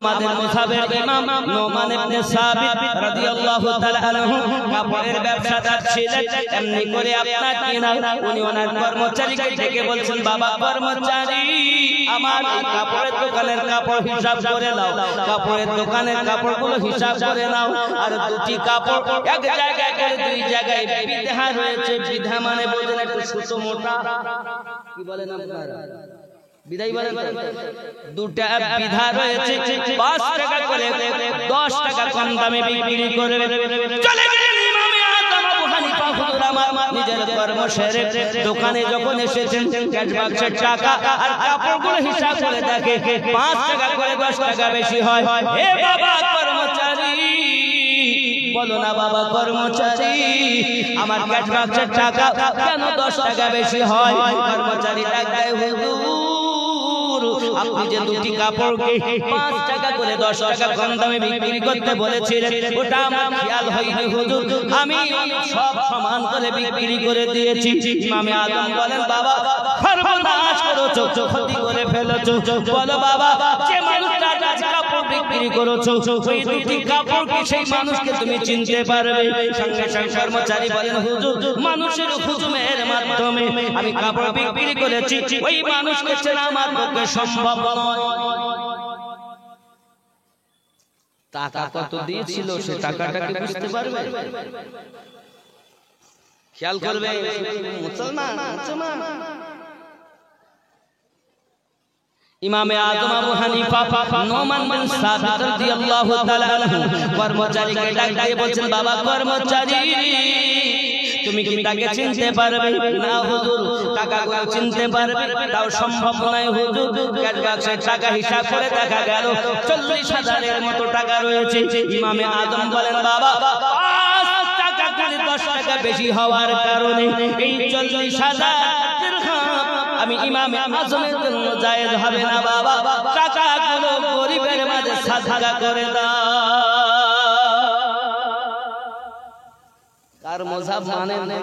আমাদের মুসাবের ইমাম নোমান ইবনে সাবিত রাদিয়াল্লাহু তাআলা আনহু কাপড়ের ব্যবসাদার ছিলেন। এমনি করে আপনার কিনা উনি ওনার কর্মচারীকে ডেকে বলছেন, বাবা কর্মচারী, আমার এই কাপড়ের দোকানের কাপড় হিসাব করে নাও, কাপড়ের দোকানের কাপড়গুলো হিসাব করে নাও। আর দুটি কাপড় এক জায়গায় করে দুই জায়গায় বিধা রয়েছে। বিধা মানে বোঝেন একটু সুতো মোটা, কি বলেন আপনারা? বিদায় বলেন। দুটা বিধা রয়েছে, 5 টাকা করে 10 টাকা কম দামে বিক্রি করে চলে গেলেন ইমামে আযম আবু হানিফা হুজুর আমার নিজের কর্ম সেরে দোকানে যখন এসেছেন, ক্যাশ বাক্সের টাকা আর কাপড়গুলো হিসাব করে দেখে 5 টাকা করে 10 টাকা বেশি হয়। হে বাবা কর্মচারী, বলো না বাবা কর্মচারী, আমার ক্যাশ বাক্সের টাকা কেন 10 টাকা বেশি হয়? কর্মচারী ডাক দেয়, হুজুর আপনি যে দুটি কাপড়কে 5 টাকা করে 10 টাকা কম দামে বিক্রি করতে বলেছিলেন, ওটা আমার খেয়াল হয়নি হুজুর, আমি সব সমান করে বিক্রি করে দিয়েছি। ইমামে আযম বলেন, বাবা সর্বনাশ করেছো, ক্ষতি করে ফেলেছো। বলো বাবা, যে মানুষটা আজ কাপড় বিক্রি করেছো, ওই দুটি কাপড় কি সেই মানুষকে তুমি চিনতে পারবে? সঙ্গে সঙ্গে কর্মচারী বলেন, হুজুর মানুষের হুজুমের মাধ্যমে আমি কাপড় বিক্রি করেছি, ওই মানুষকে চেনা আমার পক্ষে সম্ভব নয়। টাকা কত দিয়েছিল সে টাকাটাকে বুঝতে পারবে? খেয়াল করবে মুসলমান। ইমামে আযম আবু হানিফা নোমান বিন সাবিত রাদিয়াল্লাহু তাআলা আনহু কর্মচারীকে ডাক দিয়ে বলছেন, বাবা কর্মচারী, তুমি কি তাকে চিনতে পারবে? না হুজুর, টাকাগুলো চিনতে পারবে তাও সম্ভব নয় হুজুর। ক্যাশ বাক্সের টাকা হিসাব করে দেখা গেল 40,000 মতো টাকা রয়েছে। ইমামে আযম বলেন, বাবা 5 টাকা করে 10 টাকা বেশি হওয়ার কারণে এই 40,000 দিরহাম আমি ইমামে আযমের জন্য জায়েজ হবে না বাবা, টাকাগুলো গরিবের মাঝে সাদকা করে দাও। কার মযহাব মানে না?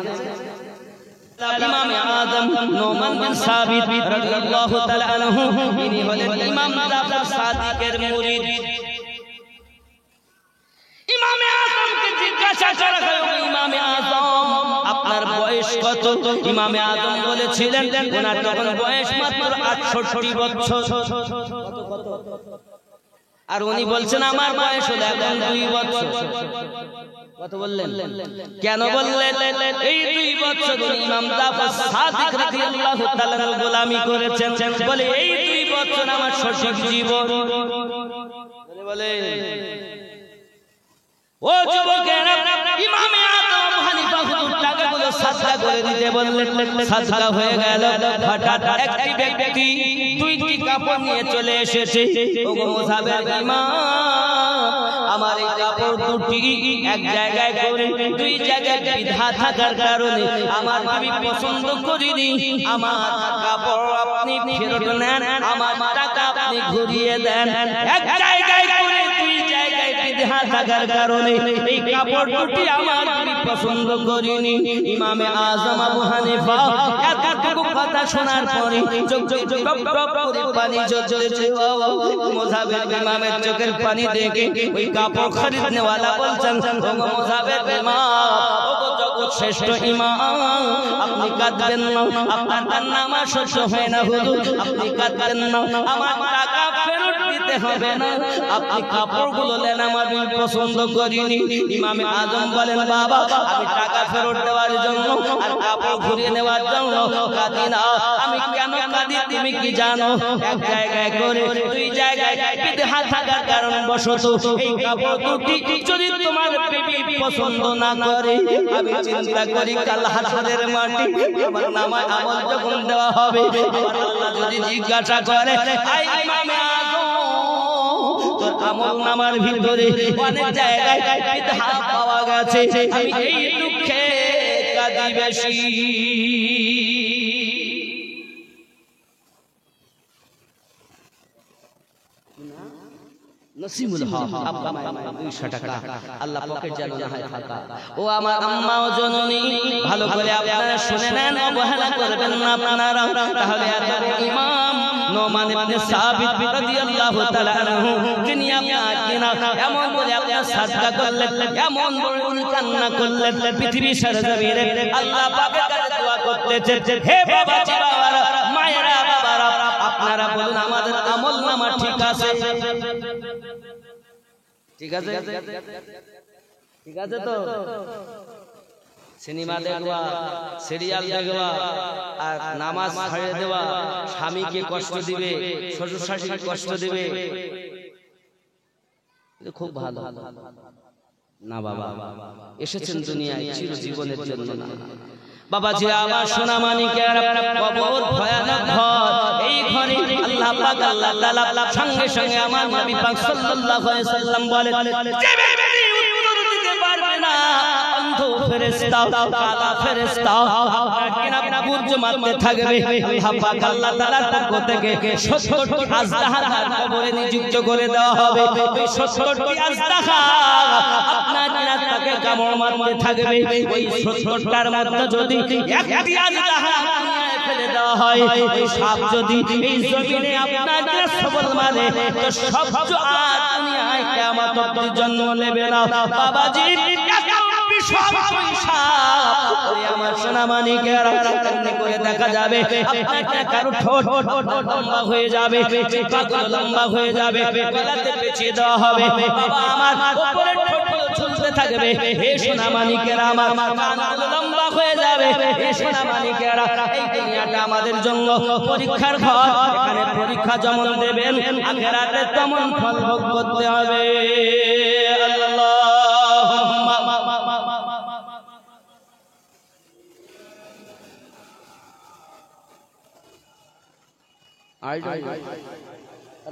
ইমামে আযম নোমান বিন সাবিত রাদিয়াল্লাহু তাআলা আনহু, ইনি হলেন ইমাম জাফর সাদিকের মুরিদ। ইমামে আযমকে জিজ্ঞাসা করা হলো, ইমামে আযম আপনার বয়স কত? ইমামে আযম বলেছিলেন ওনার তখন বয়স মাত্র 68 বছর। কত? আর উনি বলছেন আমার বয়স হলো এখন 2 বছর। কত বললেন? কেন বললেন? এই 2 বছর ইমাম জাফর সাদিক রাদিয়াল্লাহু তাআলা গোলামি করেছেন, বলে এই 2 বছর আমার সঠিক জীবন। বলে ও যুবকেরা, ইমামে আযম আবু হানিফা হুজুর টাকাগুলো সাদকা করে দিতে বললেন। সাদকা হয়ে গেল। হঠাৎ একটি ব্যক্তি 2টি কাপড় নিয়ে চলে এসেছে। ওগো মুসাবের ইমাম, আমার এই কাপড় দুটি এক জায়গায় করে 2 জায়গায় বিধা থাকার কারণে আমার বিবি পছন্দ করেনি। আমার কাপড় আপনি ফেরত নেন, আমার টাকা আপনি ঘুরিয়ে দেন। এক জায়গায় করে 2 জায়গায় বিধা থাকার কারণে এই কাপড় দুটি আমার বিবি পছন্দ করেনি। ইমামে আযম আবু হানিফা এতটুকু কথা শোনার পরে চোখ টপ টপ করে পানি ঝরছে। মুসাবের ইমামের চোখের পানি দেখে ওই কাপড় খরিদনেওয়ালা বলছেন, ও মুসাবের ইমাম, ও জগৎ শ্রেষ্ঠ ইমাম, আপনি কাঁদবেন না, আপনার কান্না আমার সহ্য হয় না হুজুর, আপনি কাঁদবেন না, আমার টাকা ফেরত দিতে হবে না, আপনি কাপড়গুলো নেন, আমার পছন্দ করিনি। ইমামে আযম বলেন, বাবা আমি টাকা ফেরত দেওয়ার জন্য আর কাপড় ঘুরিয়ে নেওয়ার জন্য কাঁদি না। আমি কেন কাঁদি তুমি কি জানো? এক জায়গায় করে 2 জায়গায় বিধা থাকার কারণ বশত এই কাপড় দুটি যদি তোমার বিবি পছন্দ না করে, আমি চিন্তা করি কাল হাসরের মাটি আমার নামায় আমল যখন দেওয়া হবে, আমার আল্লাহ যদি জিজ্ঞাসা করে, আই ইমামে আযম তোর আমল নামার ভিতরে অনেক জায়গায় বিধা পাওয়া গেছে, আমি এই দুঃখে কাঁদি বেশি। নসিমুল হক আব্বা মায়ের 200 টাকা আল্লাহ পকেট যেন না হয় ফাঁকা। ও আমার আম্মা ও জননী, ভালো করে আপনারা শুনে নেন, অবহেলা করবেন না আপনারা। তাহলে এত ইমাম নোমান ইবনে সাবিত রাদিয়াল্লাহু তাআলা আনহু যিনি আপনাকে না এমন করে আপনার সাজদা করলেন, এমন বড় কান্না করলেন, পৃথিবীর সরজমিনে আল্লাহ পাকের কাছে দোয়া করতেছে, হে বাবাজি বাবারা, মায়েরা বাবারা, আপনারা বলুন আমাদের আমলনামা ঠিক আছে? ঠিক আছে? ঠিক আছে তো? সিনেমা দেখবা, সিরিয়াল দেখবা, আর নামাজ ছাড়িয়ে দেওয়া, স্বামীকে কষ্ট দিবে, শ্বশুর শাশুড়িকে কষ্ট দিবে, খুব ভালো না বাবা। এসেছেন দুনিয়ায় চিরজীবনের জন্য না বাবাজি আমার সোনা মানিকেরা। কবর ভয়ানক ঘর, এই ঘরে আল্লাহ পাক আল্লাহ তাআলা সঙ্গে সঙ্গে আমার নবী পাক সাল্লাল্লাহু আলাইহি সাল্লাম বলেন, যে ব্যক্তি উত্তর দিতে পারবে না, অন্ধ ফেরেশতা, কালা ফেরেশতা আপনাকে না বুর্জ মারতে থাকবে। আল্লাহ পাক আল্লাহ তাআলার পক্ষ থেকে 70টি আজদাহার কবরে নিযুক্ত করে দেওয়া হবে। ওই 70টি আজদাহা আপনার তাকে কামড় মারতে থাকবে। ওই 70টার মধ্যে যদি একটি আজদাহা ফেলে দেওয়া হয়, ওই সাপ যদি এই জমিনে আপনাকে সবল মারে, তো সবচেয়ে আর দুনিয়ায় কিয়ামত অবধি জন্ম নেবে না বাবাজি। আমার সোনা মানিকেরা এমনি করে দেখা যাবে আপনাকে কারো ঠোঁট লম্বা হয়ে যাবে, পাগুলো লম্বা হয়ে যাবে, গলাতে পেঁচিয়ে দেওয়া হবে। বাবা আমার উপরের ঠোঁটগুলো ঝুলতে থাকবে। হে সোনা মানিকেরা, আমার কানগুলো লম্বা হয়ে যাবে। হে সোনা মানিকেরা, এই দুনিয়াটা আমাদের জন্য পরীক্ষার ঘর। এখানে পরীক্ষা যেমন দেবেন, আখিরাতে তেমন ফল ভোগ করতে হবে।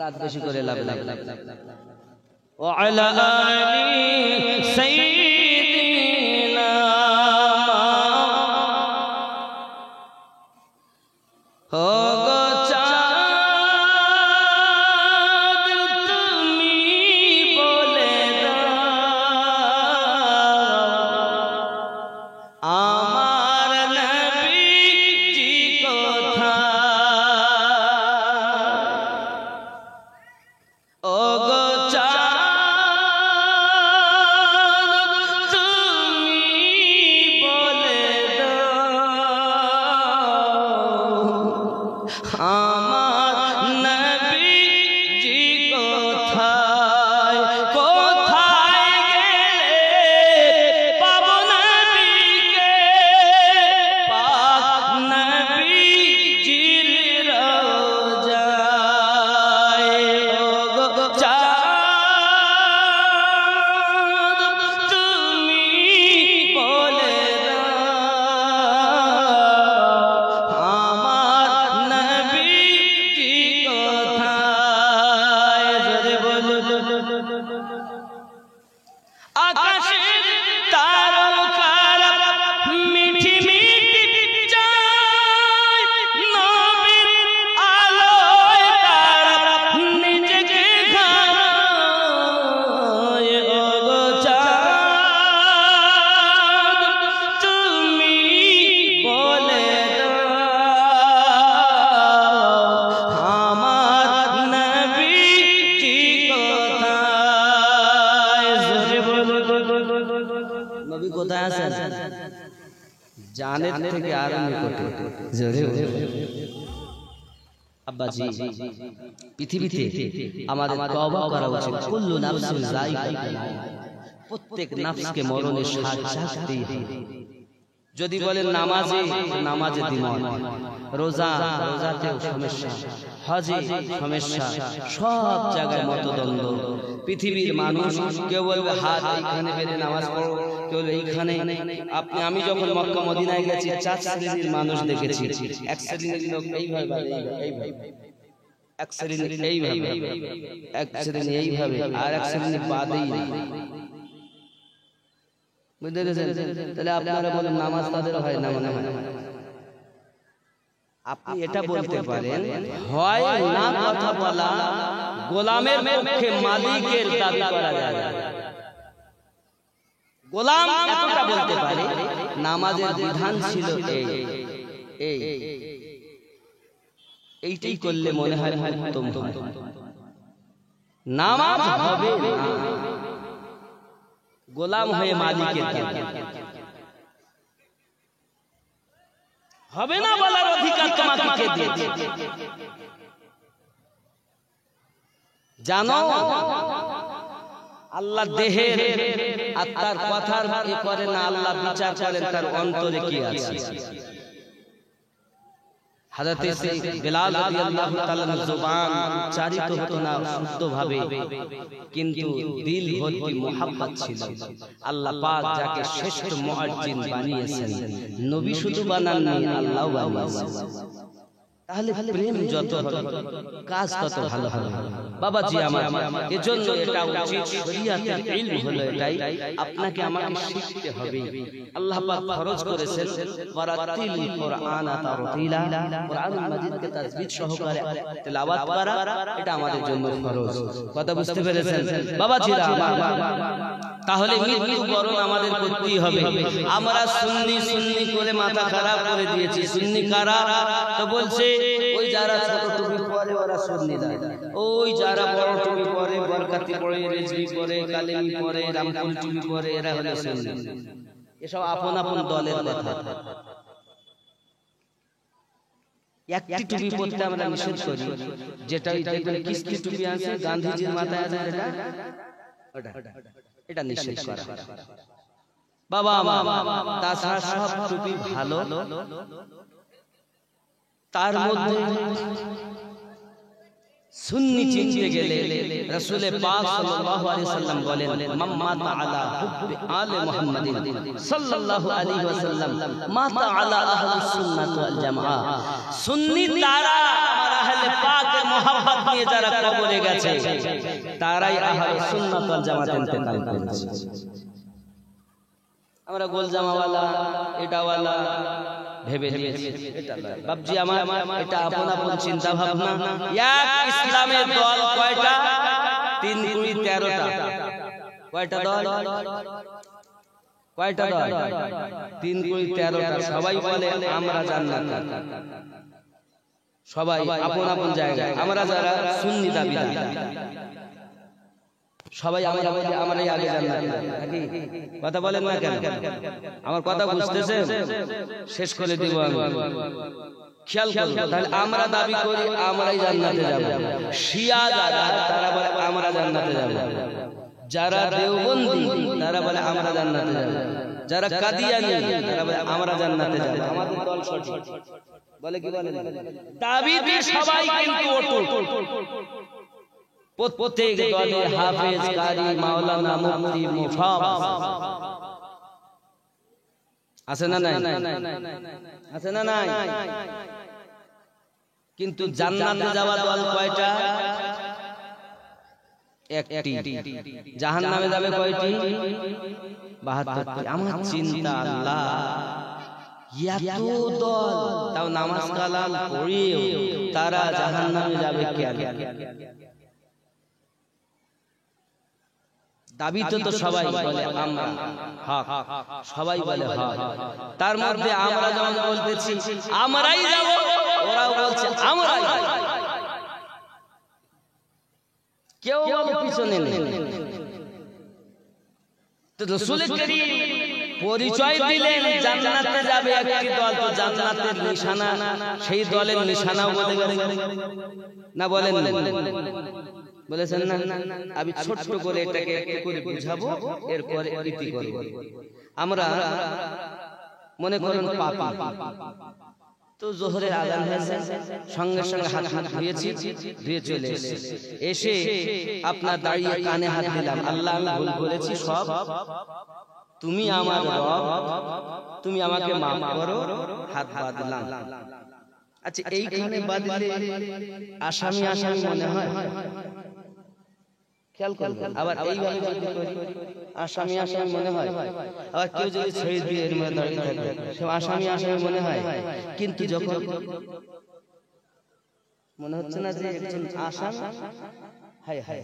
রাত বেশি করে লাভ লাভ ওয়া আলা আলি সাইয়্যিদিনা হো গো চাঁদ তুমি বলে দাও আমার নবীজি কোথায়। জানের থেকে আরো নিকটে জোরে আব্বাজি। পৃথিবীতে আমাদের তওবা করা উচিত। কুল্লু নাফসিন যায়িকাতুল মাউত, প্রত্যেক নফসকে মরণের স্বাদ চাখতেই হবে। যদি বলেন নামাজে, নামাজে দ্বিমত, রোজাতেও সমস্যা, হজে সমস্যা, সব জায়গায় মতদ্বন্দ্ব। পৃথিবীর মানুষ কেউ বলবে হাত এইখানে বেঁধে নামাজ পড়ো, কেউ এইখানে। আমি যখন মক্কা মদিনায় গেছি 4 শ্রেণীর মানুষ দেখেছি। এক শ্রেণীর লোক এইভাবে, এক শ্রেণী এইভাবে, এক শ্রেণী এইভাবে, আর এক শ্রেণী বাদেই। বুঝতে পেরেছেন? তাহলে আপনারা বলেন নামাজ তাদের হয় না মনে হয়? আপনি এটা বলতে পারেন, হয় না কথা বলা গোলামের পক্ষে মালিকের দাবি করা যায় না। গোলাম এতটা বলতে পারে নামাজের বিধান ছিল এই, এইটাই করলে মনে হয় উত্তম হয়। নামাজ হবে না, গোলাম হয়ে মালিকের হবে না বলার অধিকার তোমাকে কে দিয়েছে? জানো আল্লাহ দেহের আত্মার কথার এ করে না, আল্লাহ বিচার করেন তার অন্তরে কি আছে। হযরত বিলাল রাদিয়াল্লাহু তাআলা জবান উচ্চারিত হতো না শুদ্ধভাবে, কিন্তু দিল ভর্তি মুহাব্বত ছিল। আল্লাহ পাক যাকে শ্রেষ্ঠ মুয়াজ্জিন বানিয়েছেন, নবী শুধু বানাননি, আল্লাহও বানিয়েছেন। তাহলে প্রেম যত কাজ তত ভালো হবে বাবাজি আমার। এজন্য এটা উচিত, শরীয়তের ইলম হলো এটাই, আপনাকে আমাকে শিখতে হবে। আল্লাহ পাক ফরজ করেছেন ওয়ারাতিল কুরআনা তারতিলা, কুরআনুল মাজিদকে তাজবিদ সহকারে তেলাওয়াত করা, এটা আমাদের জন্য ফরজ। কথা বুঝতে পেরেছেন বাবাজিরা আমার? তাহলে মৃত্যুবরণ আমাদের করতেই হবে। আমরা সুন্নি সুন্নি করে মাথা খারাপ করে দিয়েছি। সুন্নি কারা? তো বলছে ওই যারা ছোট টুপি পরে ওরা সুন্নি না, ওই যারা বড় টুপি পরে, বরকাতি পরে, রেজবি পরে, কালেমি পরে, রামপুল টুপি পরে, এরা হলো সুন্নি। এসব আপন আপন দলের কথা। একটি টুপি পরতে আমরা নিষেধ করি, যেটা কিস্তি টুপি আছে গান্ধীজির মাথায় আছে, এটা নিষেধ করা বাবা। তাছাড়া সব টুপি ভালো, তার মধ্যে সুন্নি চিনতে গেলে রাসূল পাক সাল্লাল্লাহু আলাইহি ওয়াসাল্লাম বলেন, মাম্মাতা আলা হুব্বি আলে মুহাম্মাদিন সাল্লাল্লাহু আলাইহি ওয়াসাল্লাম মাতা আলা আহলিস সুন্নাত ওয়াল জামাআ। সুন্নি তারা আমার আহলে পাকের মুহাব্বত নিয়ে যারা কবরে গেছে, তারাই আহলিস সুন্নাত ওয়াল জামাআত ইন্তেকাল করেছে। আমরা গোল জামাওয়ালা, এটাওয়ালা ভেবে দিয়েছি, এটা বাবজি আমার, এটা আপন আপন চিন্তা ভাবনা। এক ইসলামের দল কয়টা? 3 কুড়ি 13টা। কয়টা দল? কয়টা দল? 3 কুড়ি 13টা। সবাই বলে আমরা জান্নাত, সবাই আপন আপন জায়গায়। আমরা যারা সুন্নি দাবিদার, সবাই আমরা বলি আমরাই আগে জান্নাত নাকি? কথা বলেন না কেন? আমার কথা বুঝতেছেন? শেষ করে দিব আমি, খেয়াল করুন। তাহলে আমরা দাবি করি আমরাই জান্নাতে যাব। শিয়া যারা, তারা বলে আমরা জান্নাতে যাব। যারা দেওবন্দি, তারা বলে আমরা জান্নাতে যাব। যারা কাদিয়ানী, তারা বলে আমরা জান্নাতে যাব। আমাদের দল সঠিক বলে কি বলে? দাবিতে সবাই কিন্তু অটুট। প্রত্যেক দলে হাফেজ, কারি, মাওলানা, মুফতি, মুফাস আছে না নাই? আছে না নাই? কিন্তু জান্নাতে যাওয়া দল কয়টা? একটি। জাহান্নামে যাবে কয়টি? 72টি। আমার চিন্তা, আল্লাহ এত দল, তাও নামাজ কালাম পড়েও তারা জাহান্নামে যাবে কেন? দাবি তো সবাই বলে আমরা হক, সবাই বলে হক। তার মধ্যে আমরা যেমন বলতেছি আমরাই যাব, ওরাও বলছে আমরাই। কেউ বলে পিছনে নেই। তো রাসূল করিম পরিচয় দিলেন জান্নাতে যাবে একটি দল, তো জান্নাতের নিশানা, সেই দলের নিশানাও বলে গেলেন না? বলেন বলেছেন না? আমি ছোট্ট করে এটাকে একটু করে বুঝাবো, এরপরে ইতি করব। আমরা মনে করেন পাপী, তো জোহরের আযান হয়েছে, সঙ্গে সঙ্গে হাত ধুয়েছি, ধুয়ে চলে এসে আপনার দাঁড়িয়ে কানে হাত দিলাম, আল্লাহ আমি ভুল করেছি, সব তুমি আমার রব, তুমি আমাকে মাফ করো, হাত বাঁধলাম। আচ্ছা, এইখানে বাঁধলে আসামি আসামি মনে হয়? খেয়াল করবেন। আবার এইভাবে যদি করি আসামি আসামি মনে হয়। আবার কেউ যদি ছেড়ে দিয়ে এর মধ্যে দাঁড়িয়ে থাকে, সে আসামি আসামি মনে হয়। কিন্তু যখন মনে হচ্ছে না যে একজন আসামি, হায় হায়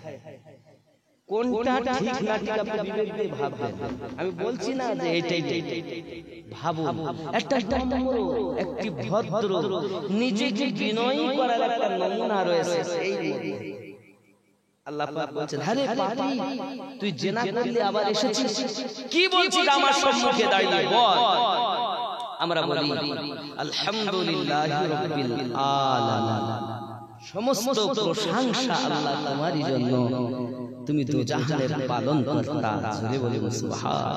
কোনটা ঠিক না ঠিক আপনি বিবেক দিয়ে ভাববেন। আমি বলছি না যে এইটাই ভাবুন। একটা নম্র, একটি ভদ্র, নিজেকে বিনয়ী করার একটা নমুনা রয়েছে এই মধ্যে। আল্লাহ পাক বলছেন, আরে পাপী, তুই জিনা করলে আবার এসেছিস, কি বলছিস আমার সম্মুখে দাঁড়িয়ে বল। আমরা বলি আলহামদুলিল্লাহি রাব্বিল আলামিন, সমস্ত প্রশংসা আল্লাহ তোমারই জন্য, তুমি তো জাহানের পালন কর্তা। জোরে বলি সুবহান।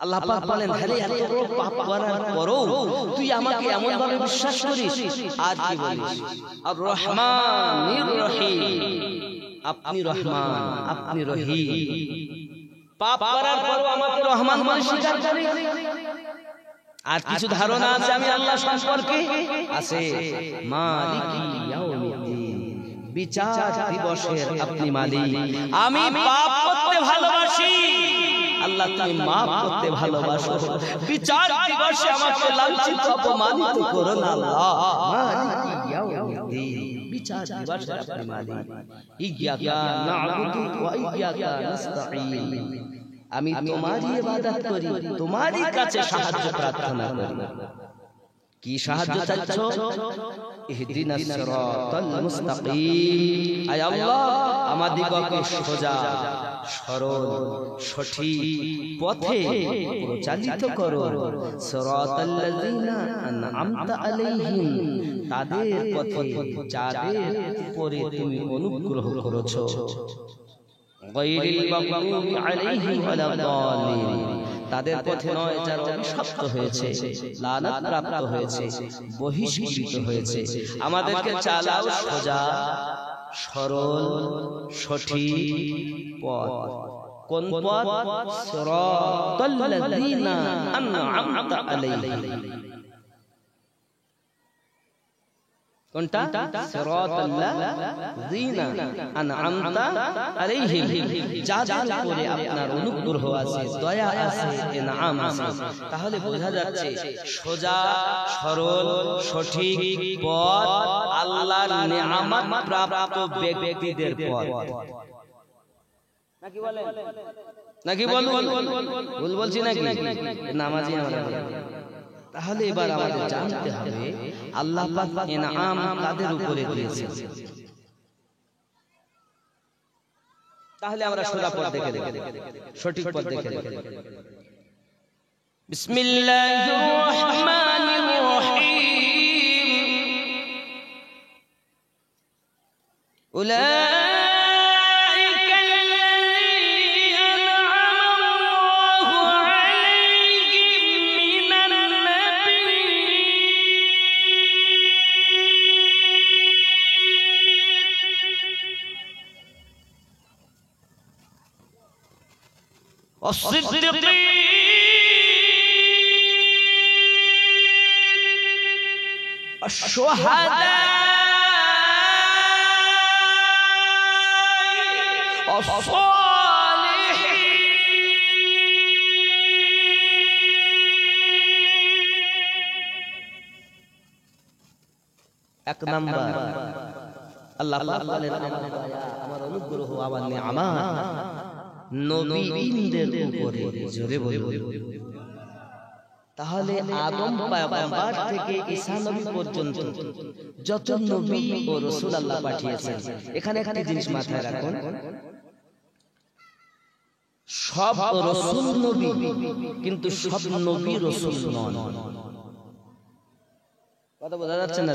আল্লাহ পাক বলেন, আরে এত বড় পাপ করার পরও তুই আমাকে এমন ভাবে বিশ্বাস করিস। আজ কি বলিস? আর রহমানির রহিম, আপনি রহমান, আপনি রহিম। পাপ করার পরও আমাকে রহমান বলে স্বীকার করিস। আর কিছু ধারণা আছে আমি আল্লাহ সম্পর্কে? আছে। মালিকি ইয়াউমিদ্দিন, বিচার দিবসের আপনি মালিক। আমি পাপ করতে ভালোবাসি, আল্লাহ তুমি মাফ করতে ভালোবাসো। বিচার দিবসে আমাকে লাঞ্ছিত অপমানিত করো না আল্লাহ। মালিকি ইয়াউমিদ্দিন, বিচার দিবসের আপনি মালিক। ইয়্যাকা না'বুদু ওয়া ইয়্যাকা নাস্তাঈন, আমি তোমারই ইবাদত করি, তোমারই কাছে সাহায্য প্রার্থনা করি। কি সাহায্য চাচ্ছ? ইহদিনাস সিরাতাল মুস্তাকিম, আয় আল্লাহ আমাদিগকে সোজা সরল সঠিক পথে পরিচালিত করো। সিরাতাল্লাযিনা আন'আমতা আলাইহিম, তাদের পথে যাদের উপরে তুমি অনুগ্রহ করেছো। গায়রিল মাগদুবি আলাইহিম ওয়ালাদ-দাল্লিন, তাদের পথে নয় যারা অভিশপ্ত হয়েছে, লানত প্রাপ্ত হয়েছে, বহিষ্কৃত হয়েছে। আমাদেরকে চালাও সোজা সরল সঠিক পথ। কোন পথ? সিরাতাল্লাযিনা আন'আমতা আলাইহিম। কোনটা? সিরাতাল্লাযিনা আন'আমতা আলাইহিম, যাদের উপরে আপনার অনুগ্রহ আছে, দয়া আছে, ইনআম আছে। তাহলে বোঝা যাচ্ছে সোজা সরল সঠিক পথ আল্লাহর নেয়ামত প্রাপ্ত ব্যক্তিদের পথ। নাকি বলেন? নাকি বলুন? ভুল বলছি নাকি? নামাজি আমরা। তাহলে এবার আমাদের জানতে হবে আল্লাহ পাক ইনআম কাদের উপরে দিয়েছেন। তাহলে আমরা সোজা পথ দেখে সঠিক পথ দেখে বিসমিল্লাহির রহমানির রহিম। الصديقين الشهداء الصالحين। এক নাম্বার আল্লাহ পাক বলেন, আমার অনুগ্রহ, আমার নিয়ামত নবীদের উপরে। জোরে বলুন। তাহলে আদম পয়গম্বর থেকে ঈসা নবী পর্যন্ত যত নবী ও রাসূল আল্লাহ পাঠিয়েছেন, এখানে একটা জিনিস মাথায় রাখুন, সব রাসূল নবী, কিন্তু সব নবী রাসূল নন। কথা বোঝা যাচ্ছে না?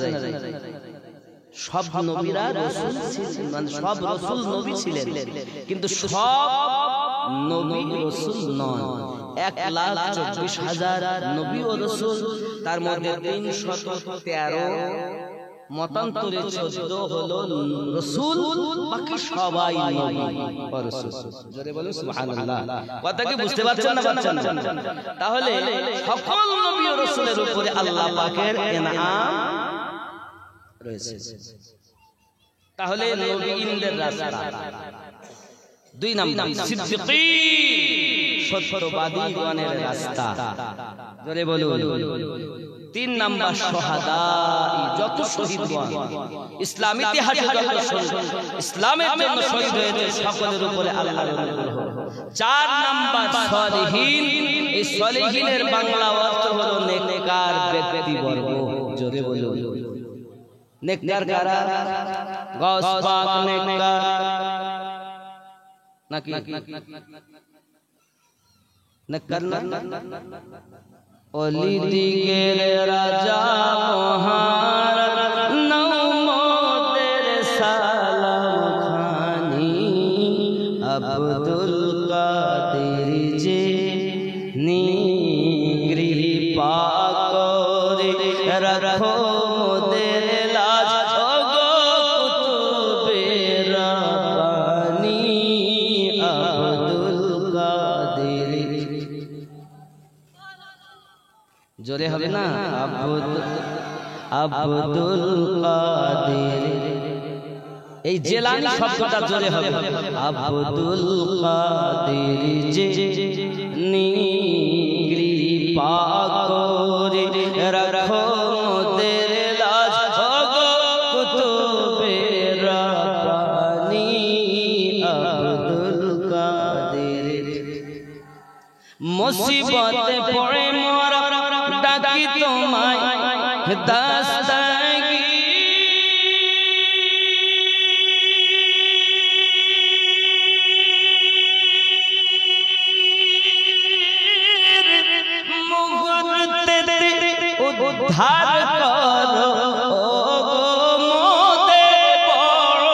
সব নবীরা রাসূল ছিলেন, মানে সব রাসূল নবী ছিলেন, কিন্তু সব নবী রাসূল নন। 1,24,000 নবী ও রাসূল, তার মধ্যে 313 মতান্তরে 14 হলো রাসূল, বাকি সবাই নবী ও রাসূল। জোরে বলুন সুবহানাল্লাহ। কথা কি বুঝতে পারছেন না? পাচ্ছেন না? তাহলে সকল নবী ও রাসূলের উপরে আল্লাহ পাকের ইনআম রয়েছে। তাহলে নবীদের রাস্তা। 2 নাম্বার সিদ্দিকীন, সত্যবাদীগণের রাস্তা। জোরে বলুন। তিন নাম্বার শাহাদা, যত শহীদ ইসলামী ইতিহাসে যত শহীদ ইসলামের জন্য শহীদ হয়েছে সকলের উপরে আল্লাহর অনুগ্রহ। চার নাম্বার সলিহিন, এই সলিহিনের বাংলা অর্থ হলো নেককার ব্যক্তিবর্গ। জোরে বলুন নেককার কারা? গাউস পাক নেককার নাকি? নেককার না? ওলি দিগের রাজা মহারাজ নৌমদের সালাম খানি আব্দুল কাদের যে কৃপা করে রাখো মোদের লাজ ওগো কুতুবে রাব্বানি আব্দুল কাদের। জোরে হবে না? আব্দুল কাদের, এই জেলানি শব্দটা জোরে হবে। আব্দুল কাদের যে কৃপা করে রাখো মোদের লাজ ওগো কুতুবে রাব্বানি আব্দুল কাদের। মুসিবতে পড়ে মোরা ডাকি তোমায় দাস্তাগীর মুহূর্তে উদ্ধার করো ওগো মোদের বড়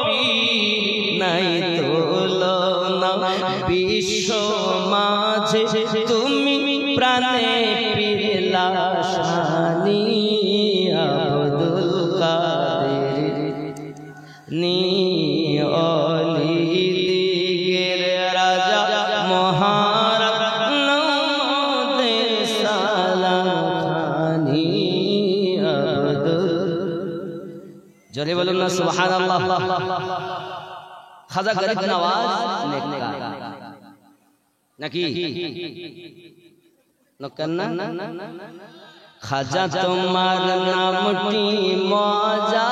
পীর। নাই তুলনা বিশ্ব মাঝে তুমি প্রাণে পিলাশানি আব্দুল কাদের নি ওলি দিগের রাজা মহারাজ নৌমদের সালাম খানি আব্দুল। জোরে বলুন না সুবহানাল্লাহ। খাজা গরিব নওয়াজ নেককার নাকি? খাজা তোমার নামটি মজা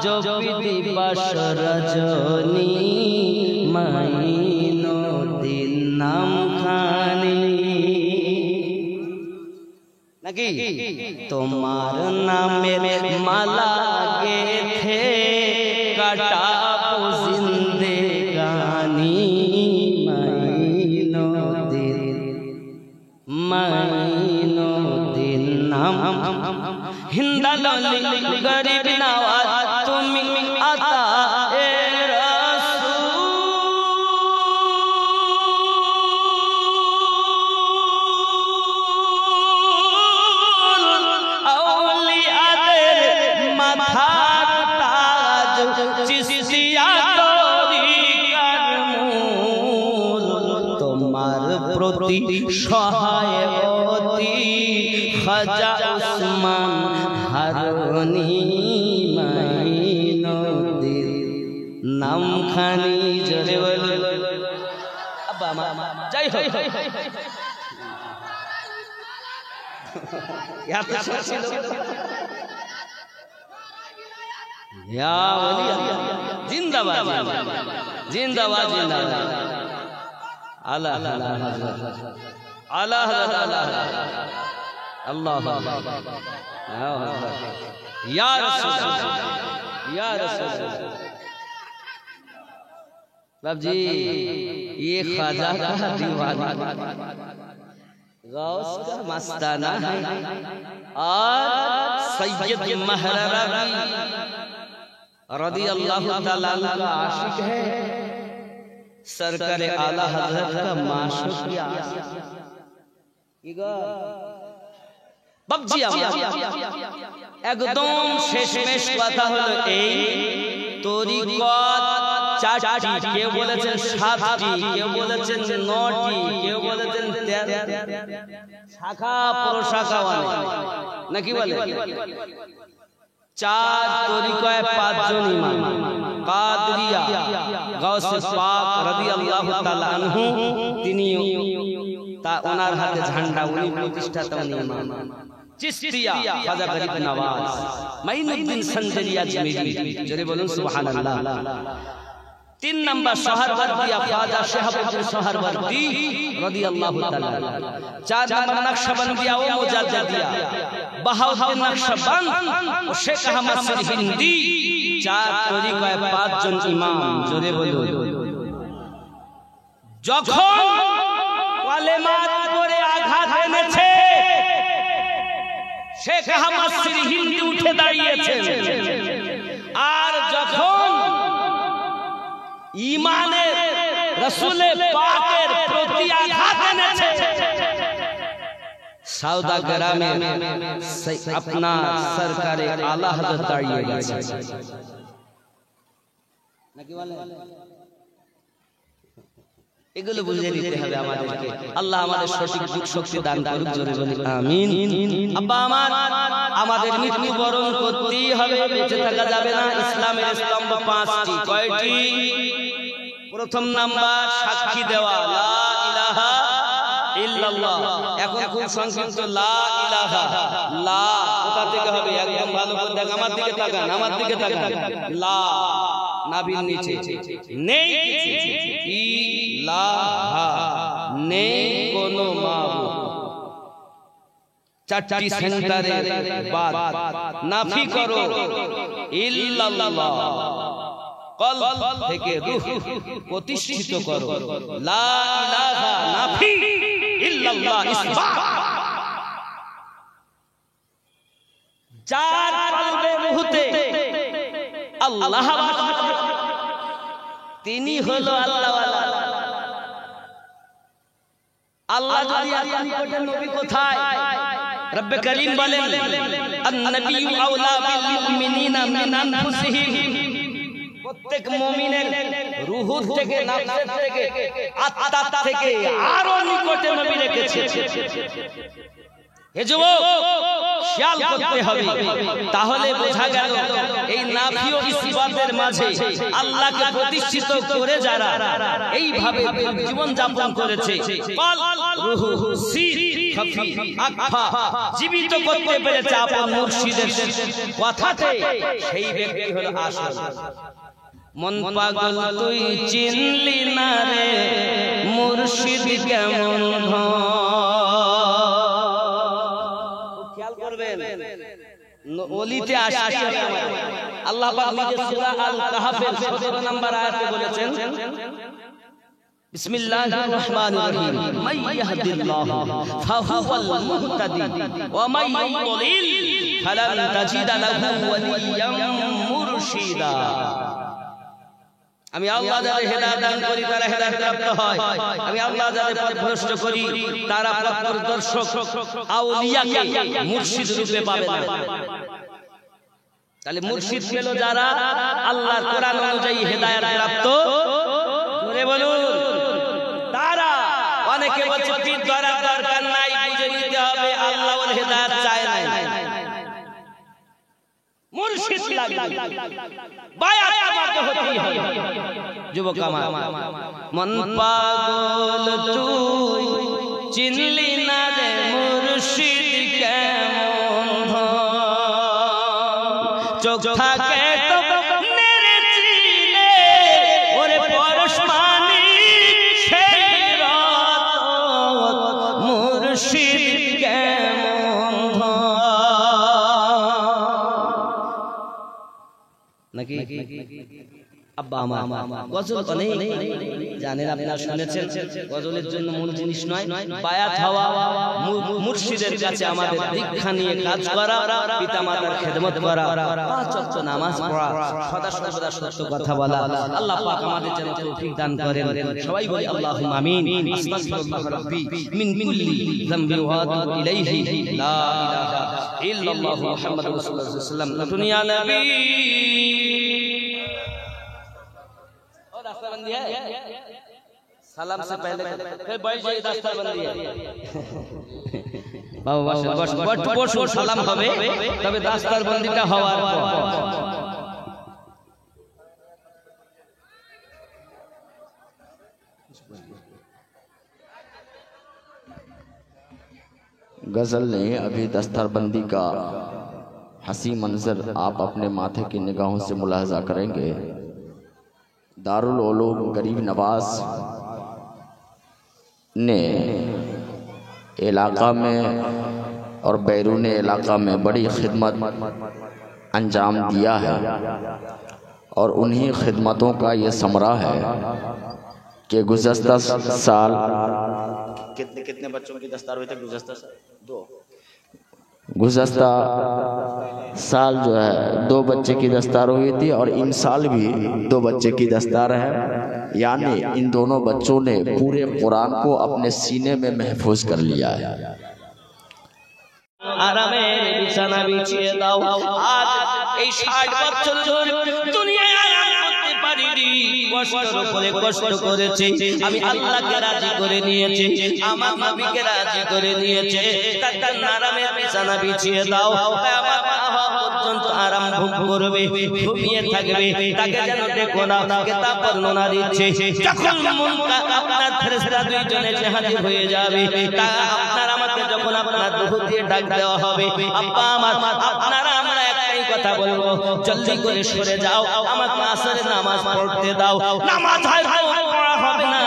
জপি দিবস রজনী মাইনুদ্দিন নাম খানি নাকি? তোমার নামের মালা গেথে কাটাবো জিন্দেগানি মাইনুদ্দিন নাম হিন্দালি গরিব নওয়াজ তুমি আতা এ রাসূল আউলিয়াদের মাথার তাজ চিশতিয়া তরিকার মূল। তোমার প্রতি সহায় অতি খাজা উসমান হারুনি মাইনুদ্দিন নাম খানি। জোরে বলুন। আব্বা মা যাই হোক এত ছিল ইয়া ওলি জিন্দাবাদ জিন্দাবাদ জিন্দাবাদ। আলা আলা আলা আল্লাহ ইয়া রাসূল ইয়া রাসূल। बाप जी ये ख्वाजा का दीवाना गौस का मस्ताना है और सैयद महरवी रज़ी अल्लाह ताला का आशिक है। सरकार आला हजरत का माशूक की आशिक बाबजी एकदम শেষমেশ কথা হলো এই তরিকত চারটি, কেউ বলেছেন সাতটি, কেউ বলেছেন নটি, কেউ বলেছেন শাখা প্রশাখা নাকি বলে। চার তরিকায় পাঁচজন ইমাম কাদরিয়া গাউসে পাক রাদিয়াল্লাহু তাআলা আনহু তিনি তা ওনার হাতে ঝান্ডা, উনি প্রতিষ্ঠাতা, উনি ইমাম। চিশতিয়া খাজা গরিব নওয়াজ মাইনুদ্দিন সঞ্জরি আজমেরি জোরে বলুন সুবহানাল্লাহ 3 নাম্বার সোহরাওয়ার্দিয়া খাজা শিহাবুদ্দিন সোহরাওয়ার্দী রাদিয়াল্লাহু তাআলা 4 নাম্বার নকশবন্দিয়া ও মুজাদ্দিদিয়া বাহাউদ্দিন নকশবন্দ ও শেখ আহমদ সরহিন্দি 4 তরিকায় 5 জন ইমাম জোরে বলুন যখন কালেমার উপরে আঘাত এনেছে শেখ আহমদ সরহিন্দি উঠে দাঁড়িয়েছেন আর যখন ঈমানের রাসূলে পাকের প্রতি আঘাত এনেছে সওদাগরামে अपना সরকারে আলা হযরত দাঁড়িয়ে গেছে নাকি বলেন এগুলো বুঝে নিতে হবে আমাদেরকে আল্লাহ আমাদের সঠিক বুঝ শক্তি দান করুক জোরে বলি আমিন আব্বা আমার আমাদের মৃত্যু বরণ করতেই হবে বেঁচে থাকা যাবে না ইসলামের স্তম্ভ 5টি কয়টি প্রথম নাম্বার সাক্ষী দেওয়া লা ইলাহা ইল্লাল্লাহ এখন খুব সংক্ষিপ্ত লা ইলাহা লা কোথা থেকে হবে একদম ভালো করে দেখ আমার দিকে তাকান লা নাভির নিচে নেই ইলাহা নেই কোনো মাবুদ চারটি সেন্টারে বাদ নাফি করো ইল্লাল্লাহ কলব থেকে রূহ প্রতিষ্ঠিত করো লা ইলাহা নাফি ইল্লাল্লাহ ইসবাত যার কলবে রূহতে আল্লাহ তিনি হলো আল্লাহওয়ালা আল্লাহ যদি আপনি কোটের নবী কোথায় রব্বে করিম বলেন আন-নবিয়্যু আওলা বিল মুমিনিনা মিন আনফুসিহিম প্রত্যেক মুমিনের রূহ থেকে নফস থেকে আত্মা থেকে আরো নিকটে নবী রেখেছে হে যুবক খেয়াল করতে হবে তাহলে বোঝা গেল এই নাফি ও ইসবাতের মাঝে আল্লাহকে প্রতিষ্ঠিত করে যারা এইভাবে জীবন যাপন করেছে কল রূহ সির খাফি আকফা জীবিত করতে পেরেছে আপন মুর্শিদের কথাতে সেই ব্যক্তি হলো আসল মন পাগল তুই চিনলি না রে মুর্শিদ কেমন ওলিতে আসছে আল্লাহ পাক নিজে সূরা আল কাহফের 17 নম্বর আয়াতে বলেছেন বিসমিল্লাহির রহমানির রহিম মান ইয়াহদিল্লাহু ফাহুয়াল মুহতাদি ওয়া মান ইউদ্লিল ফালান তাজিদা লাহু ওয়ালিয়্যান মুরশিদা আমি আল্লাহ যাদের হেদায়েত দান করি তারা হেদায়েত প্রাপ্ত হয় আমি আল্লাহ যাদের পথভ্রষ্ট করি তারা পথপ্রদর্শক আউলিয়াকে মুর্শিদ রূপে পাবে না তাহলে মুর্শিদ পেল যারা আল্লাহর কোরআন অনুযায়ী হেদায়েত প্রাপ্ত করে বলুন তারা অনেকে বলছে পীর ধরার দরকার নাই বুঝে নিতে হবে আল্লাহ ওর হেদায়েত চায় না মুর্শিদ লাগবে বায়াত আমাকে হতেই হবে যুবক আমার মন পাগল তুই চিনলি না রে মুর্শিদ কেমন চোখ থাকে তো নেড়েছিলে ওরে পরশমানি সেই রাত মুর্শিদ কেমন নাকি আব্বা আমার গজল অনেক জানেন আপনারা শুনেছেন গজলের জন্য মূল জিনিস নয় বায়াত হওয়া মুর্শিদের কাছে আমাদের দীক্ষা নিয়ে কাজ করা পিতামাতার খেদমত করা পাঁচ ওয়াক্ত নামাজ পড়া সদা সর্বদা সত্য কথা বলা আল্লাহ পাক আমাদের যেন তৌফিক দান করেন সবাই বলি আল্লাহুম্মা আমিন আস্তাগফিরুল্লাহ রাব্বি মিন কুল্লি যামবি ওয়া আতুবু ইলাইহি লা ইলাহা ইল্লাল্লাহু মুহাম্মাদুর রাসূলুল্লাহ সাল্লাল্লাহু আলাইহি ওয়াসাল্লাম দুনিয়া নবী दस्तारबंदी है सलाम से पहले फिर बैठ जाइए दस्तारबंदी है बाबा बस সালাম হবে তবে দস্তারবন্দিটা হওয়ার পর गज़ल नहीं, अभी दस्तरबंदी का हंसी मंजर आप अपने माथे की निगाहों से मुलाहजा करेंगे। दारुल उलूम गरीब नवाज ने इलाका में और बैरून इलाका में बड़ी खिदमत अंजाम दिया है और उन्हीं खिदमतों का ये समरा है कि गुज़श्ता साल कितने बच्चों की दस्तार हुई थी? गुज़श्ता साल जो है 2 बच्चे की दस्तार हुई थी और इन साल भी 2 बच्चे की दस्तार है। यानी इन दोनों बच्चों ने पूरे कुरान को अपने सीने में महफूज कर लिया है। আরামের বিছানা বিছিয়ে দাও। আজ এই 60 বছর ধরে দুনিয়ায় আরাম করতে পারিনি, কষ্টের উপরে কষ্ট করেছি। আমি আল্লাহকে রাজি করে নিয়েছি, আমার নবীকে রাজি করে নিয়েছে। তার আরামের বিছানা বিছিয়ে দাও। আমার বাবা পর্যন্ত আরাম ভোগ করবে, ঘুমিয়ে থাকবে। তাকে যেন দেখো না, কিতাব বর্ণনা দিচ্ছে যখন মুনকার আপনার ফেরেশতা দুইজনে যে হাজির হয়ে যাবে, তা আপনার আমাকে যখন আপনার দুহু দিয়ে ডাক দেওয়া হবে, আব্বা আমার আপনারা আমরা একটাই কথা বলবো, জলদি করে সরে যাও, আমাকে আসরের নামাজ পড়তে দাও। নামাজ হয়তো পড়া হবে না,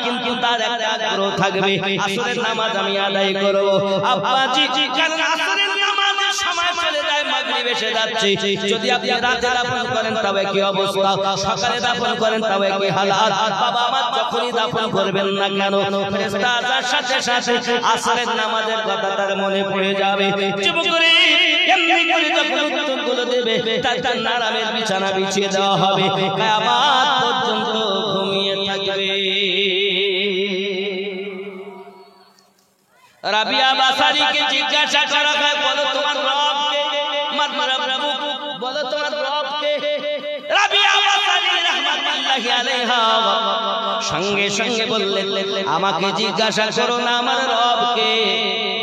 কিন্তু তার একটা আগ্রহ থাকবে, আসরের নামাজ আমি আদায় করব। আব্বাজি কারণ আসরের নামাজের সময় চলে যায়, মাগরিব এসে যাচ্ছে। যদি আপনি রাতে দাফন করেন তবে কি অবস্থা, সকালে দাফন করেন তবে কি হালাত। বাবা আমার যখনই দাফন করবেন না কেন, ফেরেশতা আসার সাথে সাথে আসরের নামাজের কথা তার মনে পড়ে যাবে। চুপ করে এমনি করে যখন উত্তরগুলো দেবে, তার আরামের বিছানা বিছিয়ে দেওয়া হবে, কিয়ামত পর্যন্ত ঘুমিয়ে থাকবে। রাবিয়া বাসারীকে জিজ্ঞাসা করা হয়, বলো তোমার রব কে? বলো তোমার রব কে? রাবিয়া বাসারী রাহমাতুল্লাহি আলাইহা সঙ্গে সঙ্গে বললেন, আমাকে জিজ্ঞাসা করো না আমার রব কে,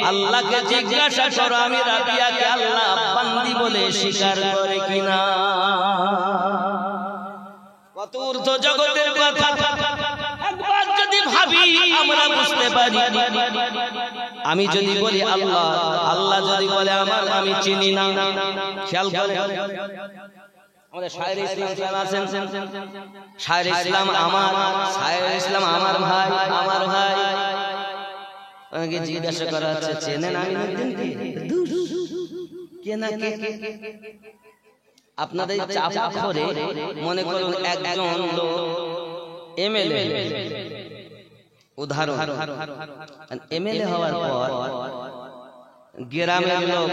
আল্লাহকে জিজ্ঞাসা করো আমি রাবিয়াকে আল্লাহ বান্দি বলে স্বীকার করে কিনা। কত ঊর্ধ্ব জগতের কথা একবার যদি ভাবি আমরা বুঝতে পারি। আমি যদি বলি আল্লাহ, আল্লাহ যদি বলে আমার আমি চিনি না। খেয়াল করে আমাদের শায়ের ইসলাম সাহেব আছেন, শায়ের ইসলাম আমার ভাই, আমার ভাই। ওনাকে জিজ্ঞাসা করা হচ্ছে, চেনেন আমিনুদ্দিন কে? না কে? আপনাদের চাপা করে মনে করুন একজন লোক এমএলএ, উদাহরণ এমএলএ হওয়ার পর গ্রামের লোক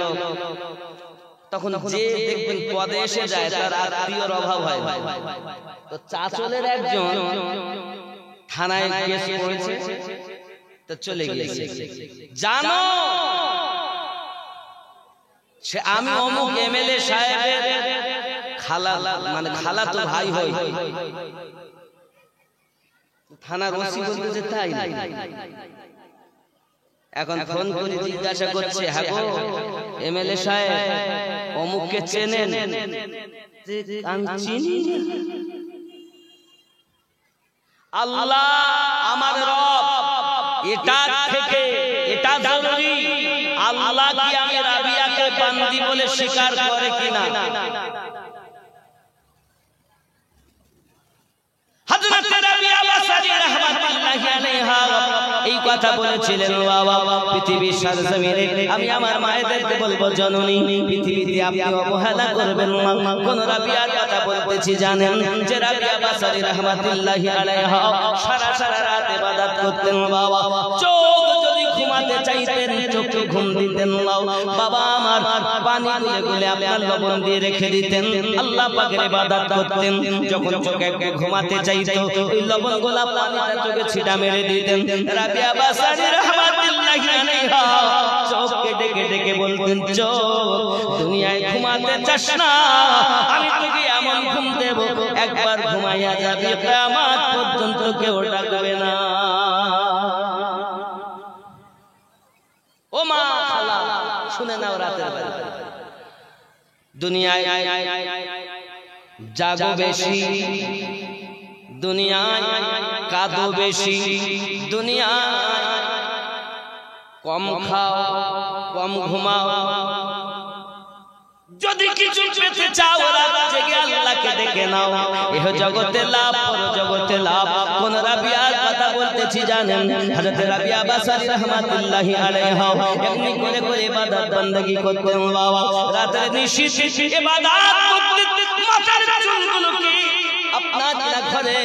তখন যে দেখবেন পদে এসে যায় তার আত্মীয়র অভাব হয়। তো চাচলের একজন থানায় কেস করেছে, তো চলে গিয়েছে, জানো সে আমি অমুক এমএলএ সাহেবের খালা, মানে খালা তো ভাই হয়। থানার ওসি বলতেছে তাই। এখন ফোন করে জিজ্ঞাসা করছে, হ্যাঁ গো এমএলএ সাহেব অমুককে চেনেন? আমি চিনি। আল্লাহ আমার রব, এটা থেকে এটা জরুরি, আল্লাহ কি আমি রাবিয়াকে বান্দি বলে স্বীকার করে কিনা। হযরত রাবিয়া বাসারী রাহমাতুল্লাহি আলাইহা এই কথা বলেছিলেন, বাবা পৃথিবীর সরজমিনে আমি আমার মায়েদেরকে বলবো, জননী পৃথিবীতে আপনি অবহেলা করবেন না। কোন রাবিয়ার কথা বলতেছি জানেন? যে রাবিয়া বাসারী রাহমাতুল্লাহি আলাইহা সারা সারা রাত ইবাদত করতেন। বাবা চোখ যদি ঘুমাতে চাইতেন চোখে ঘুম দিতেন না, বাবা আমার পানি গুলে গুলে আপনার লবণ দিয়ে রেখে দিতেন, আল্লাহ পাকের ইবাদত করতেন। যখন চোখে একটু ঘুমাতে চাইতো ওই লবণ গোলা পানিটা চোখে ছিটা মেরে দিতেন। রাবিয়া বাসারী রাহমাতুল্লাহি আলাইহা চোখকে ডেকে ডেকে বলতেন, চোখ দুনিয়ায় ঘুমাতে চাস না, আমি তোকে এমন ঘুম দেব একবার ঘুমাইয়া যাবে, কিয়ামত পর্যন্ত কেউ ডাকবে না। ও মা খালা শুনে নাও, রাতের বেলা দুনিয়ায় জাগো বেশি, দুনিয়ায় কাঁদো বেশি, দুনিয়ায় কম খাও, কম ঘুমাও। যদি কিছু পেতে চাও রাত জেগে আল্লাহকে ডেকে নাও। এহ জগতে লাভ, পর জগতে লাভ। কোন রাবিয়ার কথা বলতেছি জানেন? হযরত রাবিয়া বাসারী রাহমাতুল্লাহি আলাইহা এমনি করে করে ইবাদত বندگی করতেন বাবা। রাতের নিশিত ইবাদত করতে মাথার চুলগুলোকে আপনার ঘরে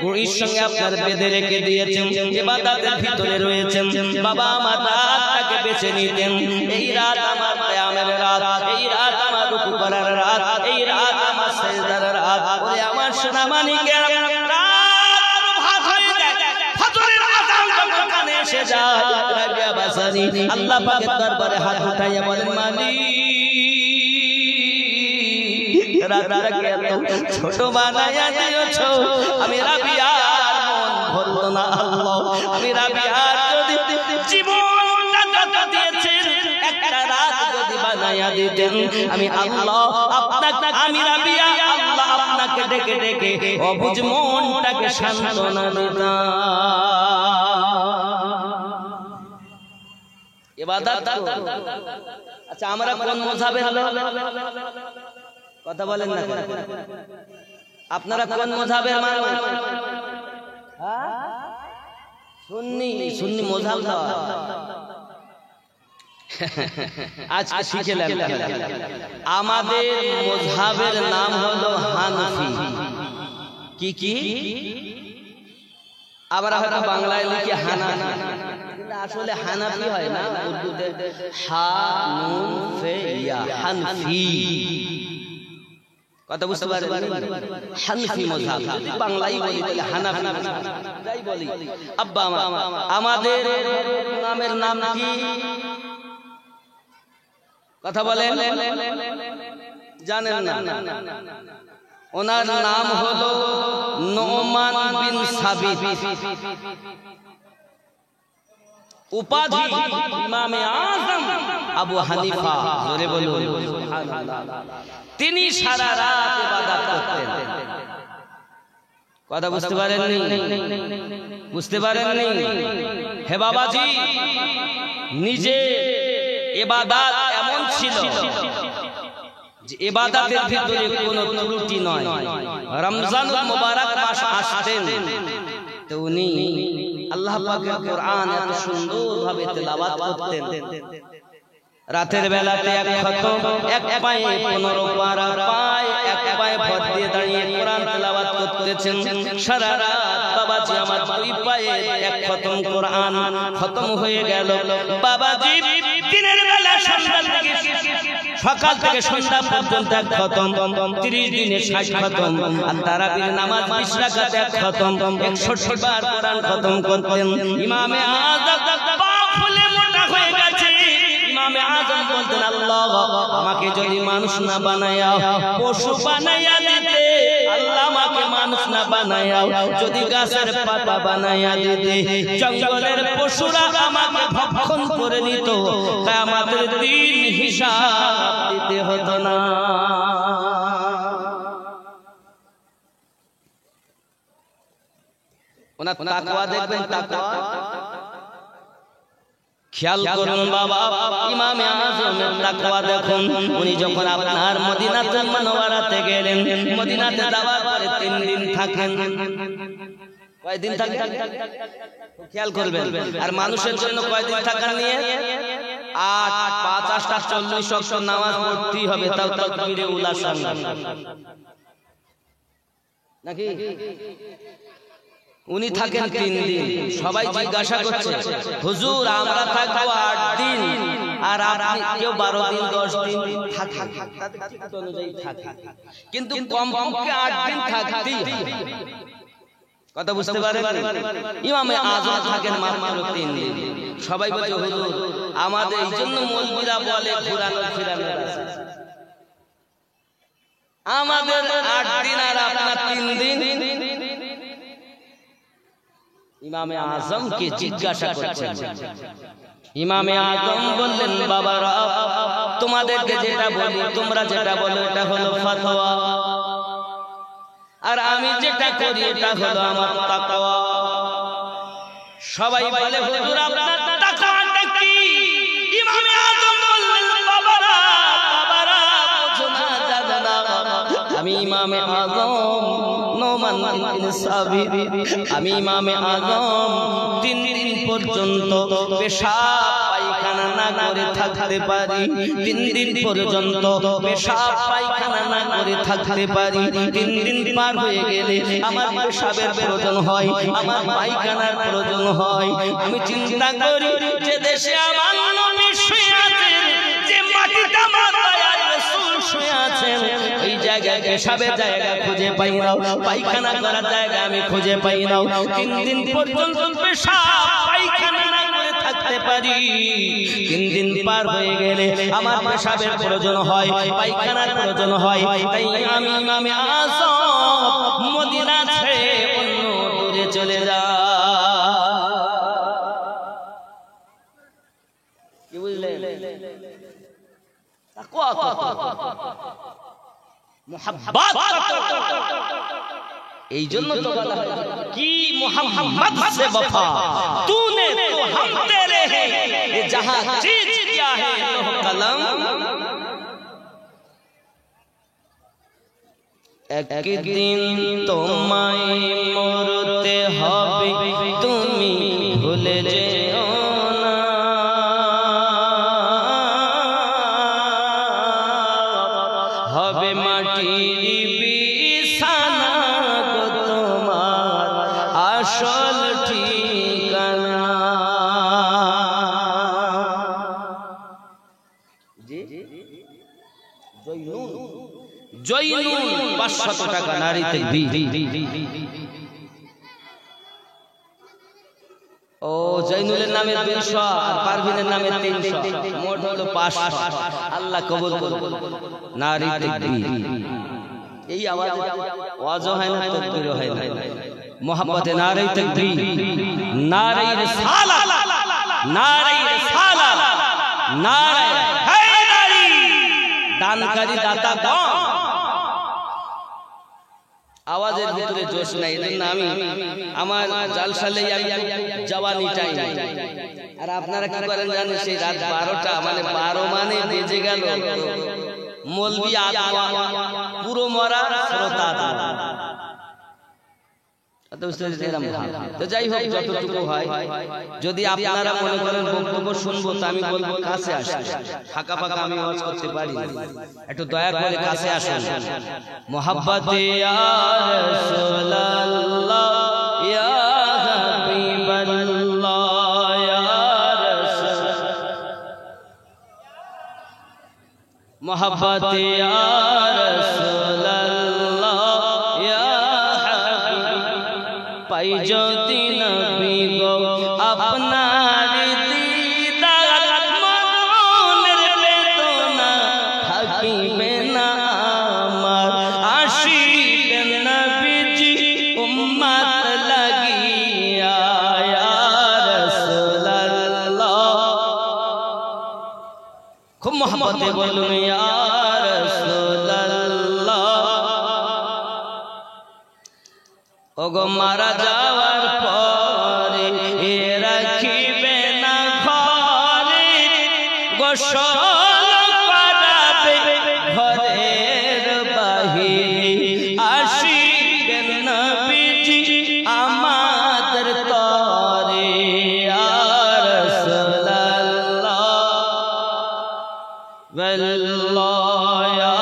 ঘড়ির সঙ্গে আপনার বেঁধে রেখে দিয়েছেন, ইবাদতের ভিতরে রয়েছেন। বাবা আমার রাতটাকে বেছে নিতেন। এই রাত আমার কিয়ামের রাত, এই রাত আমার রুকু করার রাত, এই রাত আমার সিজদার রাত। ওরে আমার সোনা মানিকের রাত ভাত হয়ে যায়, ফজরের আযান যখন কানে এসে যায়, রাবিয়া বাসারী আল্লাহ পাকের দরবারে হাত উঠাইয়া বলেন, মালিক রাতটাকে এত ছোট বানায়া দিয়েছো, আমি রাবিয়ার মন ভরলো না আল্লাহ। আমি রাবিয়ার যদি জীবনটা যত দিয়েছেন একটা রাত যদি বানায়া দিতেন, আমি আল্লাহ আপনাকে, আমি রাবিয়া আল্লাহ আপনাকে ডেকে ডেকে অবুঝ মনটাকে সান্ত্বনা দিতাম। ইবাদত। আচ্ছা আমরা কোন মাযহাবের লোক? কথা বলেন না, আপনারা কোন মাযহাবের মানুষ? সুন্নি। সুন্নি মাযহাব না, আজকে শিখে নেন। আমাদের মাযহাবের নাম হলো হানাফি। কি কি? আবার হয়তো বাংলায় লিখে হানাফি, আসলে হানাফি হয় না, উর্দুতে হা নুন ফে ইয়া, হানফি। কথা বুঝতে পারবেন? হানফি মাযহাব। যদি বাংলায় বলি তাহলে হানাফি যাই বলি। আব্বা আমাদের নামের নাম কি? কথা বলেন, জানেন না? ওনার নাম হলো নোমান বিন সাবিত। উপাধি ইমামে আযম আবু হানিফা। জোরে বলুন সুবহানাল্লাহ। তিনি সারা রাত ইবাদত করতেন। কথা বুঝতে পারেননি? বুঝতে পারেননি? হে বাবাজি, নিজে ইবাদত এমন ছিল যে ইবাদতের ভিতরে কোনো ত্রুটি নয়। রমজানুল মুবারক মাস আসতেন তো উনি আল্লাহ পাকের কোরআন এত সুন্দরভাবে তেলাওয়াত করতেন। রাতের বেলাতে এক খতম, এক পায়ে 15 পারা, পায়ে এক পায়ে ভর দিয়ে দাঁড়িয়ে কোরআন তেলাওয়াত করতেছেন সারা রাত। বাবাজি আমার দুই পায়ে এক খতম কোরআন খতম হয়ে গেল। বাবাজি দিনের বেলা সকাল থেকে সন্ধ্যা পর্যন্ত এক খতম, 30 দিনে 60 খতম। আর তারাবির নামাজ 20 রাকাত এক খতম, 61 বার কোরআন খতম করতেন। ইমামে আযম পা ফুলে মোটা হয়ে গেছে। ইমামে আযম বলতেন, আল্লাহ আমাকে যদি মানুষ না বানায়া পশু বানায়া দিতে, আল্লাহ আমাকে মানুষ না বানায়া যদি গাছের পাতা বানায়া দিতে, জঙ্গলের পশুরা আমাকে ভক্ষণ করে নিত, কিয়ামতের দিন হিসাব দিতে হতো না। ওনার তাকওয়া দেখবেন, তাকওয়া খেয়াল করুন বাবা। ইমামে আযমের তাকওয়া দেখুন। উনি যখন আপনার মদিনাতুল মুনাওয়ারাতে গেলেন, মদিনাতে যাওয়ার পরে 3 দিন থাকেন। কয়দিন থাকেন খেয়াল করবেন। আর মানুষের জন্য কয়দিন থাকার নিয়ে 8 5 8 40 ওয়াক্ত নামাজ পড়তেই হবে, তাও তাকবীরে উলা সঙ্গে নাকি? উনি থাকেন 3 দিন। সবাই জিজ্ঞাসা করছে, হুজুর আমরা থাকবো 8 দিন, আর আপনি কেউ 12 দিন 10 দিন থাকেন, ঠিক অনুযায়ী থাকেন, কিন্তু কমপক্ষে 8 দিন থাকতেই হবে। কথা বুঝতে পারেন? ইমামে আযম থাকেন মাত্র 3 দিন। সবাই বলে, হুজুর আমাদের এই জন্য মৌলবীরা বলে ঘুরানো ফিরানো আছে। আমাদের 8 দিন আর আপনার 3 দিন। ইমামে আযমকে জিজ্ঞাসা করছেন। ইমামে আযম বললেন, বাবারা তোমাদেরকে যেটা বলি, তোমরা যেটা বলো এটা হলো ফতোয়া, আর আমি যেটা করি এটা হলো আমার তাকওয়া। সবাই বলে, হুজুর আপনার তাকওয়াটা কি? আমি ইমামে আজম নোমান বিন সাবিত, আমি ইমামে আজম 3 দিন পর্যন্ত পেশাব পায়খানা না করে থাকতে পারি, 3 দিন পর্যন্ত পেশাব পায়খানা না করে থাকতে পারি। 3 দিন পার হয়ে গেলে আমার পেশাবের প্রয়োজন হয়, আমার পায়খানার প্রয়োজন হয়। আমি চিন্তা করি যে দেশে আমার নবী শুয়ে আছেন, যে মাটিটা আমার দয়ার রাসূল শুয়ে আছেন, ওই জায়গায় পেশাবের জায়গা খুঁজে পাই না, পায়খানা করার জায়গা আমি খুঁজে পাই না। 3 দিন পর্যন্ত পেশাব পায়খানা না করে থাকতে পারি। 3 দিন পার হয়ে গেলে আমার পেশাবের প্রয়োজন হয়, পায়খানার প্রয়োজন হয়। তাই আমি ইমামে আজম মদিনা ছেড়ে অন্য দূরে চলে যাই। কি বুঝলেন? তাকওয়া মুহাব্বত, এই জন্য তো বলা হয় কি মুহাম্মদ से वफा तूने तो हम तेरे हैं, ये जहां चीज क्या है लोह कलम। একদিন তোমায় মরতে হবে, তুমি ভুলে যেও না, হবে মাটির বিছানা গো তোমার আসল ঠিকানা। জয়নুল 500 টাকা নারী তাকবীর। ও জয়নুলের নামে 200 আর পারভিনের নামে 300, মোট হলো 500। আল্লাহ কবুল করুন। নারী তাকবীর। এই আওয়াজ ওয়াজও হয় না, তাকবীরও হয় না। মোহাম্মতে নারী তাকবীর, নারী রিসালাত, নারী রিসালাত, নারী হায়দারি। দানকারী দাতা কম, আওয়াজের ভিতরে জোশ নাই। এজন্য আমি আমার জালসালেই আমি জওয়ানি চাই। আর আপনারা কি করেন জানেন, সেই রাত 12টা মানে 12 মানে বেজে গেল, মৌলবি আদওয়া পুরো মরা শ্রোতা। তো যাই হোক, যতটুকু হয়, যদি আপনারা মনে করেন বক্তব্য শুনবো, তো আমি বলবো কাছে আসুন। ফাঁকা ফাঁকা আমি ওয়াজ করতে পারি, একটু দয়া করে কাছে আসুন। মোহাব্বতে ইয়া রাসূলুল্লাহ ইয়া হাবিবাল্লাহ ইয়া রাসূল, মোহাব্বতে ইয়া পাই যদি নবী গো আপনার দিদার, মনের বেদনা থাকিবে না আমার, আসিবেন নবীজি উম্মত লাগিয়া ইয়া রাসূলুল্লাহ। খুব মোহাম্মতে বলুন ইয়া রাসূলুল্লাহ। ওগো মারা যাওয়ার পরে এ রাখিবে না ঘরে, গোসল করাবে ঘরের বাহিরে, আসিবেন নবীজি আমাদের তরে ইয়া রাসূলুল্লাহ। ওয়াল্লাহ ইয়া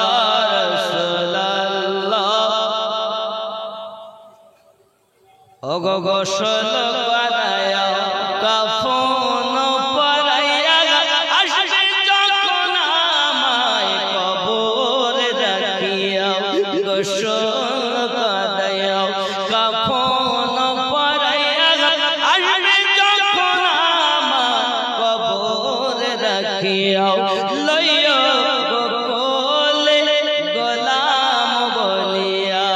ওগো গোসল করায়া কাফন পরাইয়া, আসবে যখন আমায় কবরে রাখিয়া, গোসল করায়া কাফন পরাইয়া, আসবে যখন আমায় কবরে রাখিয়া, লইয়া গোলে গোলাম বলিয়া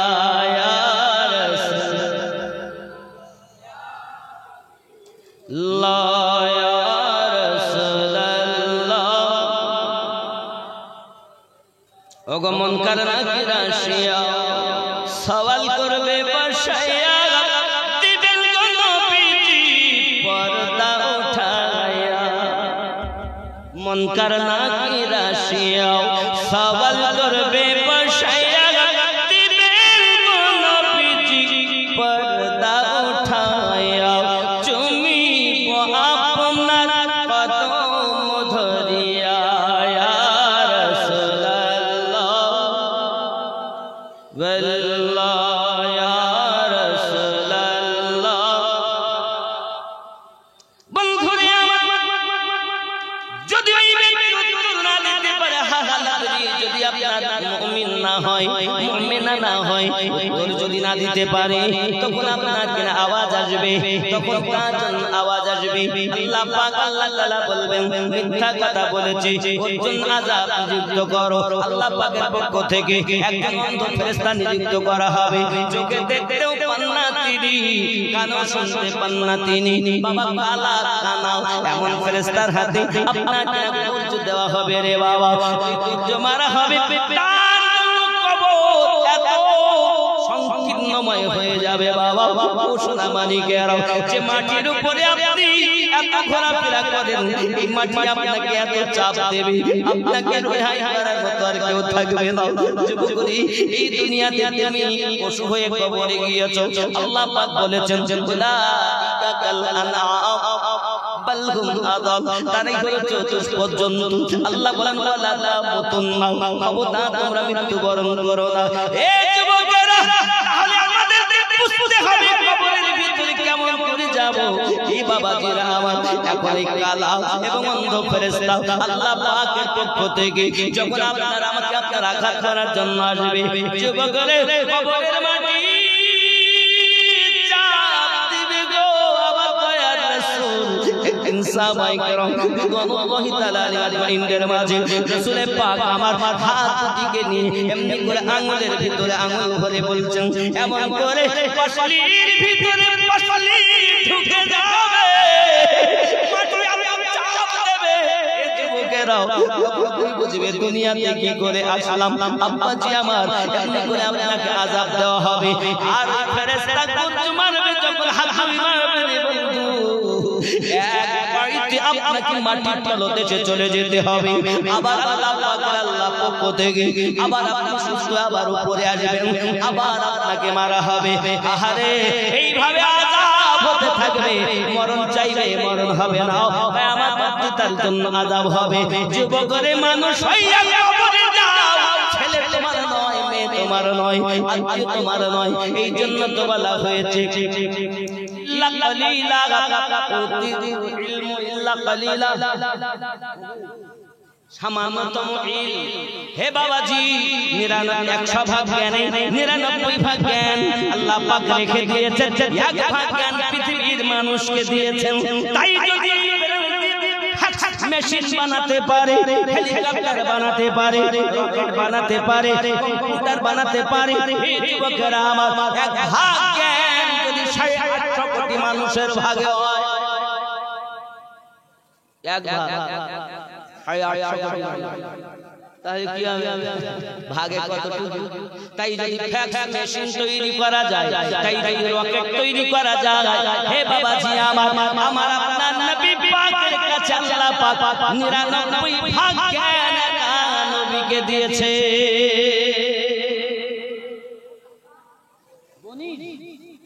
ওগো মুনকার নাকির আসিয়া সওয়াল করবে বসাইয়া, দিবেন গো নবীজি পর্দা উঠায়া। মুনকার নাকির আসিয়া সওয়াল করবে বসাইয়া, দিতে পারে তখন আপনার কেন আওয়াজ আসবে, তখন তার জন্য আওয়াজ আসবে। আল্লাহ পাক আল্লাহ তাআলা বলবেন মিথ্যা কথা বলেছে, ওর জন্য আযাব নিযুক্ত করো। আল্লাহ পাকের পক্ষ থেকে একজন অন্ধ ফেরেশতা নিযুক্ত করা হবে, চোখে দেখতেও পান না তিনি, কানও শুনতে পান না তিনি, বাবা কালা কানা এমন ফেরেশতার হাতে আপনাকে কবর দেওয়া হবে রে বাবা, কবর মারা হবে। সংকীর্ণময় হয়ে যাবে বাবা। ও সোনা মানিকেরা, যে মাটির উপরে আপনি এত ঘোরাফেরা করেন, এই মাটি আপনাকে এত চাপ দেবে, আপনাকে রেহাই করার মতো আর কেউ থাকবে না। যুবকরি, এই দুনিয়াতে তুমি পশু হয়ে কবরে গিয়েছো। আল্লাহ পাক বলেছেন উলাইকা কাল আনআম বাল হুম আযাল, তারাই হলো চতুষ্পদ জন্তু। আল্লাহ বলেন ওয়ালা তামুতুন্না, খবরদার তোমরা মৃত্যুবরণ করো না। এই যুবকেরা, তাহলে আমাদের বুঝতে হবে কবরের ভিতরে কেমন করে যাব। এই বাবাজিরা আমার, এখন এই কালা এবং অন্ধ ফেরেশতা আল্লাহ পাকের পক্ষ থেকে যখন আপনারা আমাকে আপনার আঘাত করার জন্য আসবে, যুবকেরা কবরের মাটি সাহাবায়ে কেরাম রিদওয়ানুল্লাহি তাআলা আলাইহির মাঝে রাসূল পাক আমার হাত দিকে নিয়ে এমনি করে আঙ্গুলের ভিতরে আঙ্গুল ভরে বলছেন, এমন করে পশলির ভিতরে পশলি ঢুকে যাবে, মাটি আল্লাহ চাপ দেবে। এই যুবকেরা তুই বুঝবে দুনিয়াতে কি করে আসলাম, আব্বাজি আমার এমনি করে আপনাকে আযাব দেওয়া হবে। আর ফেরেশতা কুঞ্জ মারবে, যখন হাত মারবে বন্ধু, আপনাকে মাটির তলদেশে চলে যেতে হবে। আবার আল্লাহ পাকের আল্লাহ পক্ষ থেকে আবার আপনি সুস্থ আবার উপরে আসবেন, আবার আপনাকে মারা হবে। আহারে, এইভাবে আযাব হতে থাকবে। মরণ চাইবে, মরণ হবে না, আমার তার জন্য আযাব হবে। যুবকরে মানুষ হইয়া কবরে যাও, ছেলে তোমার নয়, মেয়ে তোমার নয়, আত্মীয় তোমার নয়। এই জন্য তো বলা হয়েছে হে বাবাজি, 100 ভাগ জ্ঞানে 99 ভাগ জ্ঞান আল্লাহ পাক রেখে দিয়েছেন, 1 ভাগ জ্ঞান পৃথিবীর মানুষকে দিয়েছেন। তাই যদি মেশিন বানাতে পারে, হেলিকপ্টার বানাতে পারে, রকেট বানাতে পারে, কম্পিউটার বানাতে পারে, এই যুবকেরা আমার 1 ভাগ জ্ঞান যদি 800 কোটি মানুষের ভাগে হয়, 1 ভাগ 800 কোটি, তাহলে কি হবে? ভাগে কতটুকু? তাই যদি ফ্যাক্স মেশিন তৈরি করা যায়, তাই যদি রকেট তৈরি করা যায়, হে বাবাজি আমার আপনার নবী পাকের কাছে আল্লাহ পাক 99 ভাগ জ্ঞান নবীকে দিয়েছে।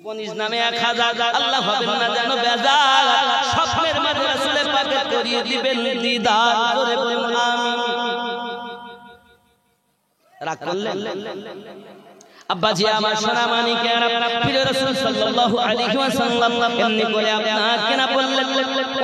বনিস নামে 1000 আল্লাহ হবেন না যেন বেজার, স্বপ্নের মাঝে রাসূল পাকের করিয়ে দিবেন দিদার, করে বলুন আমিন। রাগ করলেন? আব্বাজি আমার সোনা মানিকেরা, প্রিয় রাসূল সাল্লাল্লাহু আলাইহি ওয়াসাল্লাম এমনি করে আপনাকে না বললেন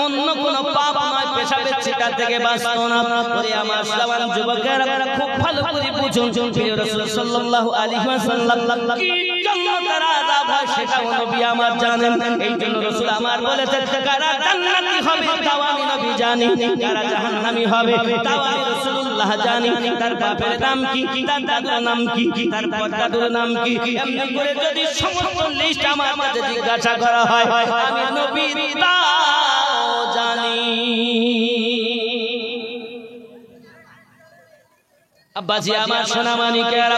অন্য কোন পাপ নয়, পেশাবের ছিটা থেকে বাঁচতো না। ওরে আমার জওয়ান যুবকেরা, খুব ভালো করে বুঝুন, প্রিয় রাসূল সাল্লাল্লাহু আলাইহি ওয়াসাল্লাম কি জন্য তারা আযাব হয় সেটা নবী আমার জানেন। এই জন্য রাসূল আমার বলেছেন, কারা জান্নাতি হবে তাও আমি নবী জানি, কারা জাহান্নামী হবে তাও আমি রাসূলুল্লাহ জানি। তার বাপের নাম কি, তার দাদার নাম কি, তার পরদাদুর নাম কি, এমনি করে যদি সমস্ত লিস্ট আমার কাছে জিজ্ঞাসা করা হয়, আমি নবী তাও জানি। আব্বাজি আমার সোনা মানিকেরা,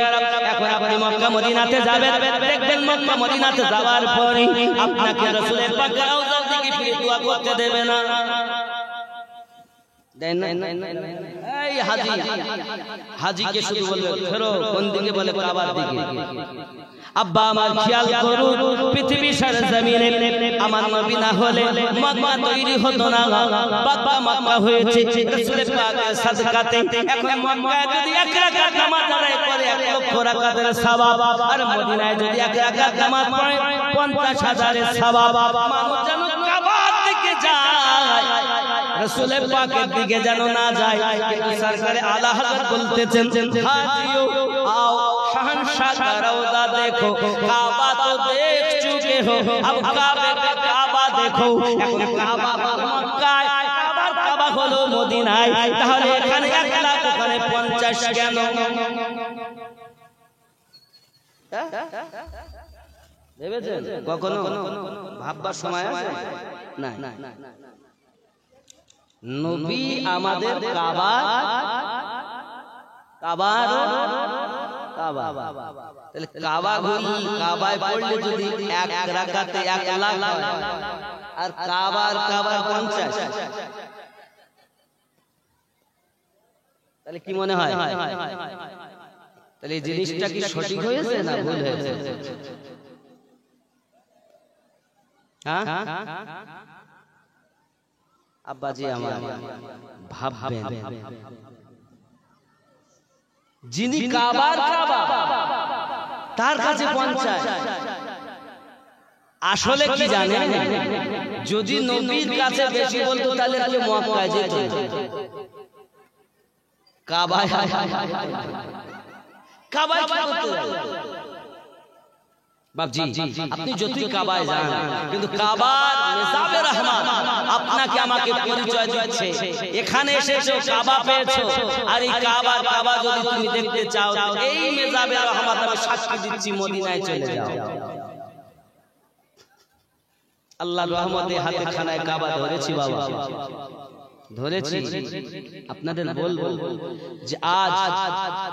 এখন আপনি মক্কা মদিনাতে যাবেন, দেখবেন মক্কা মদিনাতে যাওয়ার পরে আপনাকে রাসূলের পাক রওজা থেকে ফিরে দোয়া করতে দেবে না। দেন না? এই হাজিকে শুধু বলবে ফেরো, কোন দিকে বলে? কাবার দিকে। আব্বা আমার খেয়াল করুন, পৃথিবী সারা জমিনে আমার নবী না হলে মক্কা তৈরি হতো না। বাবা মক্কা হয়েছে রাসূলের পাকের সাদকাতে। এখন মক্কায় যদি 1 রাকাত নামাজ আদায় করে 1 লক্ষ রাকাতের সওয়াব, আর মদিনায় যদি 1 রাকাত নামাজ পড়ে 50,000-এর সওয়াব। মানুষ যেন কাবার দিকে যায়, রাসূলের পাকের দিকে যেন না যায়। কিন্তু সরকারে আলা হযরত বলতেছেন, হাজিও আও শাহনশাহ রওজা देखो काबा तो देख चुके हो अब काबे का काबा देखो এখন কাবা মক্কায় কাবার কাবা হলো মদিনায় তাহলে এখানে 1 লাখ ওখানে 50 কেন ভেবেছেন কখনো ভাববার সময় আছে না নবী আমাদের কাবা তাহলে কাবা ঘুরি কাবায় পড়লে যদি এক রাকাতে 1 লাখ আর কাবার 50 তাহলে কি মনে হয় তাহলে এই জিনিসটা কি সঠিক হয়েছে না ভুল হয়েছে হ্যাঁ আব্বাজি আমার ভাববেন যিনি কাবার কাবা তার কাছে 50 আসলে কি জানেন যদি নবীর কাছে বেশি বলতো তাহলে কি মক্কায় যেত কাবায় কাবায় কি করতে বাপজি আপনি যতই কাবায় যান কিন্তু কাবার মেসাবে রহমান আপনাকে আমাকে পরিচয় দিচ্ছে এখানে এসেছো কাবা পেয়েছো আর এই কাবা যদি তুমি দেখতে চাও এই মেসাবে রহমান আমি সাক্ষী দিচ্ছি মদিনায় চলে যাও আল্লাহর রহমতে হাতে খানায় কাবা ধরেছি বাবা ধরেছি আপনাদের বলবো যে আজ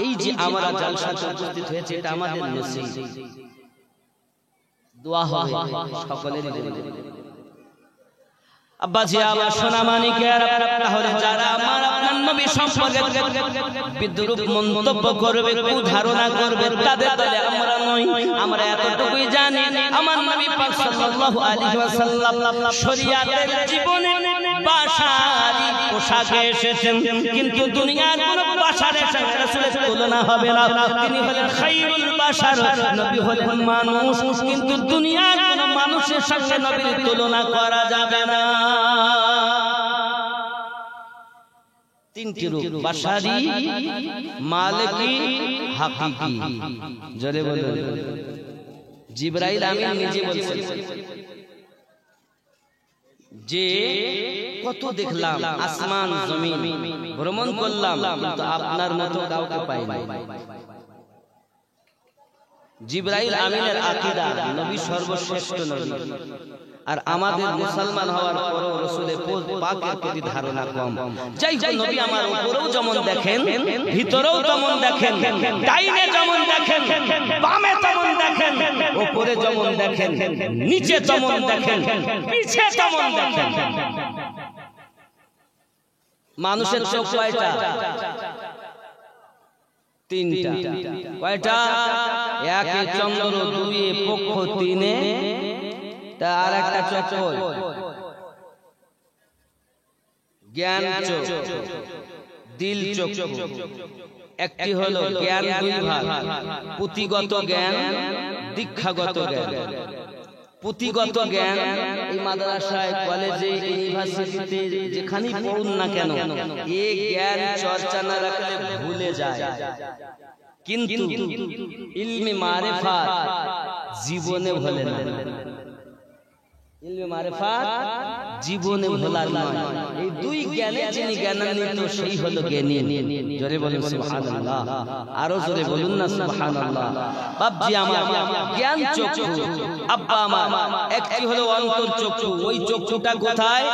এই যে আমরা জলসাতে উপস্থিত হয়েছে এটা আমাদের নসিব দোয়া হবে সকলেরই আব্বাজি আমার সোনা মানিকের তাহলে যারা আমার আপনার নবী সম্পর্কে বিদ্রূপ মন্তব্য করবে কুধারণা করবে তাদের দলে আমরা নই আমরা এতটুকুই জানি আমার নবী পাক সাল্লাল্লাহু আলাইহি ওয়াসাল্লাম শরীয়তের জীবনে বাশারি পোশাকে এসেছেন কিন্তু দুনিয়ার কোন বাশারের সঙ্গে রাসূলের তুলনা হবে না তিনি হলেন খায়রুল বাশার নবী হলেন মানুষ কিন্তু দুনিয়ার কোন মানুষের সঙ্গে নবীর তুলনা করা যাবে না তিনটি রূপ বাশারি মালিকি হাকিকি জোরে বলুন জিবরাইল আমিন নিজে বলছেন যে কত দেখলাম আসমান জমিন ভ্রমণ করলাম কিন্তু আপনার মতো কাউকে পাইনি জিবরাইল আমিনের আকীদা নবী সর্বশ্রেষ্ঠ নবী আর আমাদের মুসলমান হওয়ার পরেও রাসূলের পাকের প্রতি ধারণা কম যাই হোক নবী আমার উপরেও যেমন দেখেন ভিতরেও তেমন দেখেন ডাইনে যেমন দেখেন বামে তেমন দেখেন উপরে যেমন দেখেন নিচে তেমন দেখেন পিছে তেমন দেখেন মানুষের চোখ কয়টা তিনটা কয়টা একে চন্দ্র দুইয়ে পক্ষ তিনে আর একটা চোখ জ্ঞান চোখ দিল চোখ একটি হলো জ্ঞান দুই ভাগ পুঁথিগত জ্ঞান দীক্ষাগত জ্ঞান পুঁথিগত জ্ঞান এই মাদ্রাসায় কলেজে ইউনিভার্সিটিতে যেখানেই পড়ুন না কেন এই জ্ঞান চর্চা না রাখলে ভুলে যায় কিন্তু ইলমে মারিফাত জীবনে ভুলে না ইলমে মারিফাত জীবনে ভোলার নয় এই দুই জ্ঞানে যিনি জ্ঞানান্বিত সেই হলো জ্ঞানী জোরে বলুন সুবহানাল্লাহ আরো জোরে বলুন না সুবহানাল্লাহ বাপজি আমার জ্ঞান চক্ষু আব্বা আমার একটি হলো অন্তর চক্ষু ওই চক্ষুটা কোথায়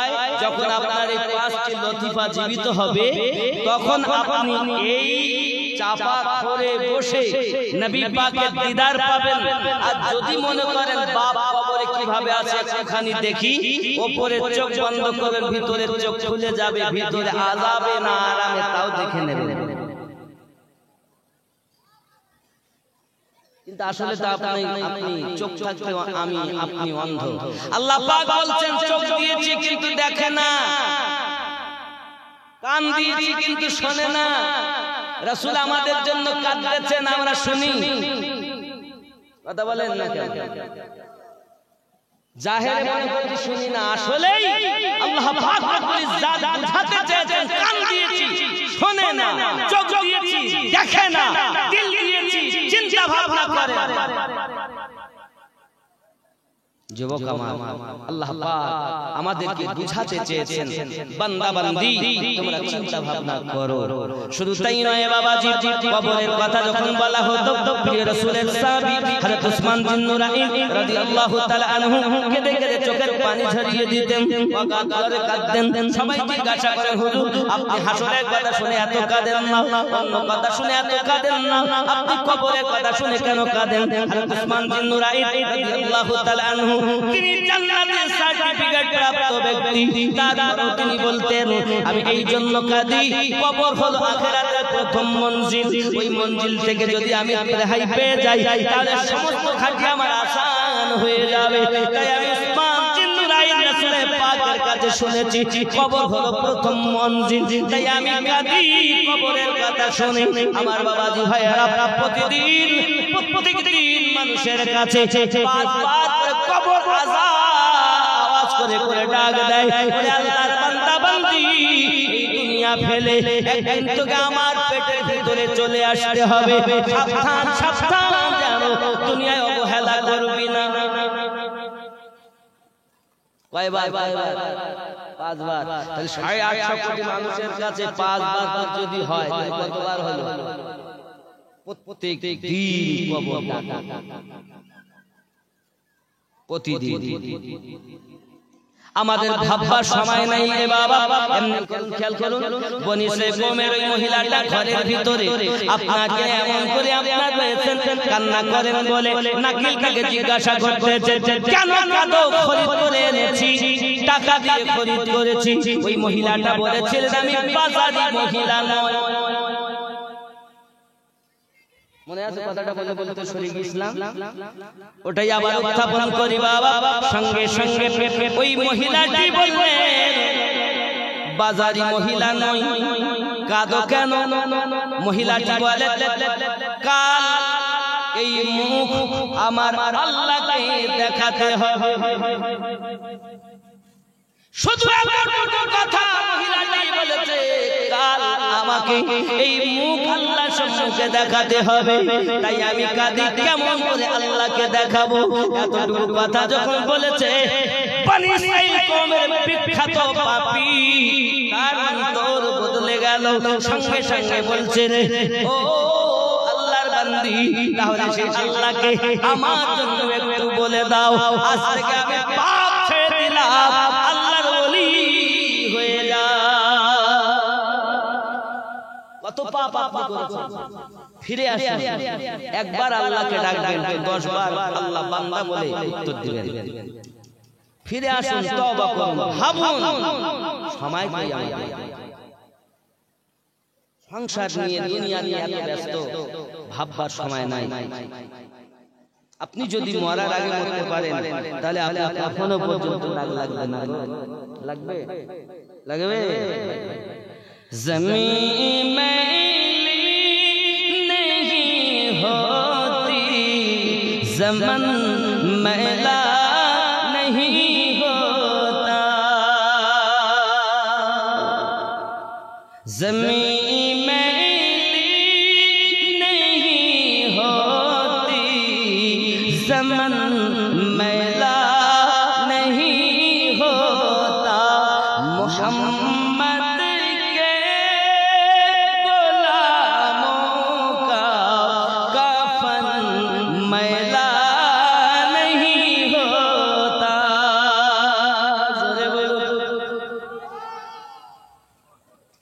যখন আপনার এই পাঁচটি লতিফা জীবিত হবে তখন আপনি এই চাপা করে বসে নবী পাকের দিদার পাবেন আর যদি মনে করেন বাপ কবরে কিভাবে আছে একটুখানি দেখি উপরে চোখ বন্ধ করবেন ভিতরের চোখ খুলে যাবে ভিতরে আযাবে না আরামে তাও দেখে নেবেন কিন্তু আসলে তো আপনি চোখ থাকতে আপনি অন্ধ আল্লাহ পাক বলছেন চোখ দিয়েছি কিন্তু দেখে না কান দিয়েছি কিন্তু শোনে না রাসূল আমাদের জন্য কাঁদতেছেন আমরা শুনি কথা বলেন না কেন জাহেরে মনে করি শুনি না আসলেই আল্লাহ পাক রব্বুল ইজ্জাত বুঝাতে চেয়েছেন কান দিয়েছি শোনে না চোখ দিয়েছি দেখে না দিল দিয়েছি চিন্তা চিন্তা ভাবনা করে। যুবক আমার, আল্লাহ পাক আমাদেরকে বুঝাতে চেয়েছেন বান্দা বান্দি তোমরা চিন্তা ভাবনা করো। শুধু তাই নয় বাবাজি, কবরের কথা যখন বলা হতো প্রিয় রাসূলের সাহাবী হযরত উসমান বিন নুরাইন রাদিয়াল্লাহু তাআলা আনহু কেঁদে কেঁদে চোখের পানি ঝরিয়ে দিতেন, ওয়াকাত করে কাঁদতেন। সবাই জিজ্ঞাসা করে হুজুর আপনি হাসরের কথা শুনে এত কাঁদেন না, অন্য কথা শুনে এত কাঁদেন না, আপনি কবরের কথা শুনে কেন কাঁদেন? হযরত উসমান বিন নুরাইন রাদিয়াল্লাহু তাআলা আনহু তিনি জান্নাতের সার্টিফিকেট প্রাপ্ত ব্যক্তি, তারপরও তিনি বলতেন আমি এই জন্য কাঁদি, কবর হলো আখিরাতের প্রথম মঞ্জিল, ওই মঞ্জিল থেকে যদি আমি রেহাই পেয়ে যাই তাহলে সমস্ত ঘাটি আমার আসান হয়ে যাবে। তাই আমি উসমান বিন নুরাইন রাসূলের পাকের কাছে শুনেছি কবর হলো প্রথম মঞ্জিল, তাই আমি কাঁদি কবরের কথা শুনে। আমার বাবাজি ভাইয়েরা, প্রতিদিন মানুষের কাছে পাঁচবার করে কবর আওয়াজ করে করে ডাক দেয়, ওরে আল্লাহর বান্দা বান্দি এই দুনিয়া ফেলে একদিন তোকে আমার পেটের ভিতরে চলে আসতে হবে, সাবধান সাবধান যেন দুনিয়ায় অবহেলা করবি না। কয়বার? পাঁচবার। তাহলে 850 কোটি মানুষের কাছে পাঁচবার যদি হয় তাহলে কতবার হলো? প্রত্যেক দিন কবর ডাকা, প্রতিদিন। আমাদের ভাববার সময় নাই রে বাবা। এমনি খেয়াল করুন, বনি ইসরাঈলের ওই মহিলাটা ঘরের ভিতরে আপনাকে এমন করে আপনার রয়েছেন কান্না করেন বলে নাকিলটাকে জিজ্ঞাসা করতেছে কেন কাঁদো? খরিদ করে এনেছি, টাকা দিয়ে খরিদ করেছি। ওই মহিলাটা বলেছিলেন আমি বাজারি মহিলা নয়। মনে আছে কথাটা বলে বলতে শরীক ইসলাম, ওটাই আবার উত্থাপন করি বাবা। সঙ্গে সঙ্গে ওই মহিলাটি বললেন বাজারি মহিলা নই, কাঁদো কেন? মহিলাটি বলে কাল এই মুখ আমার আল্লাহকে দেখাতে হবে। শুধু একটা কথা মহিলাটি বলেছে, কাল আমাকে এই মুখ আল্লাহর সম্মুখে দেখাতে হবে, তাই আমি কাঁদি কেমন করে আল্লাহকে দেখাবো। এতটুকু কথা যখন বলেছে বনি ইসরাঈল কওমের বিখ্যাত পাপী তার অন্তর বদলে গেল। সঙ্গে সঙ্গে বলছে রে ও আল্লাহর বান্দি, তাহলে সেই আল্লাহকে আমার জন্য একটু বলে দাও, আজ থেকে আমি পাপ ছেড়ে দিলাম, আল্লাহর ওলি হয়ে যা। কত পাপ আপনি করেছেন, ফিরে আসুন। একবার আল্লাহকে ডাকবেন, 10 বার আল্লাহ বান্দা বলে উত্তর দিবেন। ফিরে আসুন, তওবা করুন, ভাবুন সময় কি আমাদের? সংসার নিয়ে দুনিয়া নিয়ে এত ব্যস্ত, ভাববার সময় নাই। আপনি যদি মরার আগে মরতে পারেন তাহলে আপনি এখনো পর্যন্ত রাগ লাগবে না? লাগবে? লাগবে? জমিন मैली नहीं होती, ज़मन मैला नहीं होता, ज़मीन मैली नहीं होती, ज़मन मैला नहीं होता, मोहम्मद के गुलामों का कफन मैला नहीं होता।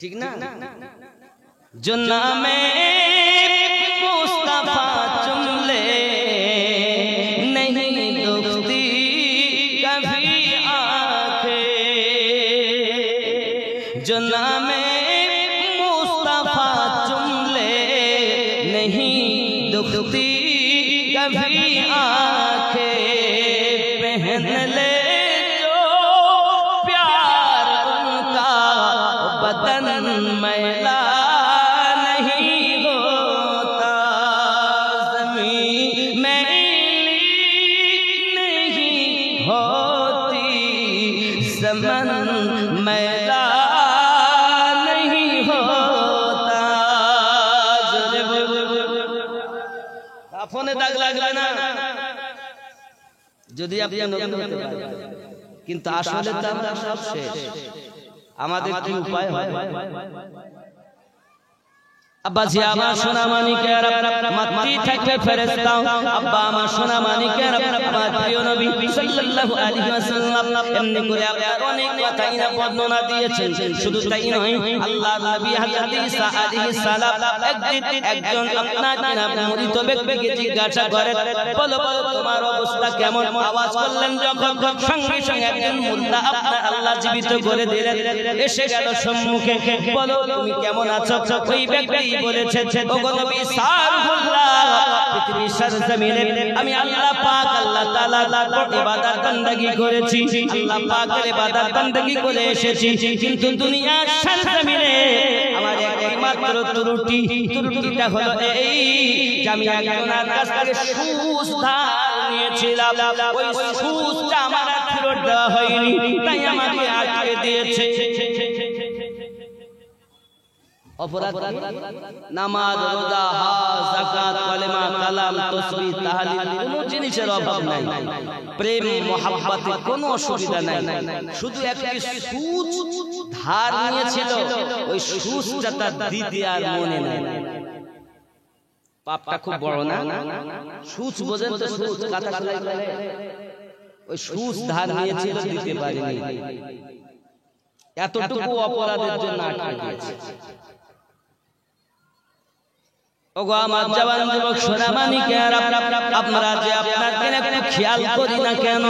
ठीक ना? जो नामे मुस्तफा चुम ले नहीं दुखती कभी आंखें, जो नामे मुस्तफा चुम ले नहीं दुखती कभी आंखें, पहन ले जो प्यार उनका बदन मैला नहीं होता, ज़मीन मैली नहीं होती, ज़मन मैला नहीं होता। দাগ লাগবে না যদি আপনি নবী হতে পারেন, কিন্তু আসলে তো আমরা সব শেষ। আমাদের কি উপায় হবে? আব্বা জি আমার সোনা মানিকের মাতৃ থাকবে ফেরেশতা, আব্বা আমার সোনা মানিকের আমার প্রিয় নবী সাল্লাল্লাহু আলাইহি ওয়াসাল্লাম এমনি করে আপনার অনেক কথাই না বর্ণনা দিয়েছেন। শুধু তাই নয়, আল্লাহর নবী হযরত ঈসা আলাইহিস সালাম একজন আপনার মৃত ব্যক্তিকে জিজ্ঞাসা করেন, বলো বলো তোমার অবস্থা কেমন? আওয়াজ করলেন যখন, সঙ্গে সঙ্গে একজন মুর্দা আপনার আল্লাহ জীবিত করে দিলেন, এসে গেল সম্মুখে। বলো তুমি কেমন আছো? ওই ব্যক্তি বলেছে, ওগো নবী সারহুল্লাহ, পৃথিবীর সরজমিনে আমি আল্লাহ পাক আল্লাহ তাআলার ইবাদত বান্দাগি করেছি, আল্লাহ পাকের ইবাদত বান্দাগি করে এসেছি, কিন্তু দুনিয়ার সরজমিনে আমার একমাত্র ত্রুটিটা হলো এই যে আমি একজনের কাছ থেকে সুদ ধার নিয়েছিলাম, ওই সুদটা আমার আর ফেরত দেওয়া হয়নি, তাই আমাকে আটকে দিয়েছে। অপরাধ নামাজ, রোজা, হজ, যাকাত, কালেমা, কালাম, তাসবিহ, তাহলিল কোনো জিনিসের অভাব নাই, প্রেম মহব্বতে কোনো অসুবিধা নাই, শুধু একটি সুদ ধার নিয়েছিল, ওই সুদটা তার দিতে আর মনে নাই। পাপটা খুব বড় না? সুদ বোঝেন তো? সুদ কথা বলে ওই সুদ ধার নিয়েছিল, দিতে পারেনি, এতটুকু অপরাধের জন্য আটকে দিয়েছে। ওগো আমার জওয়ান যুবক সোনা মানিকেরা, আপনারা যে আপনার দিন একটু খেয়াল করি না কেন?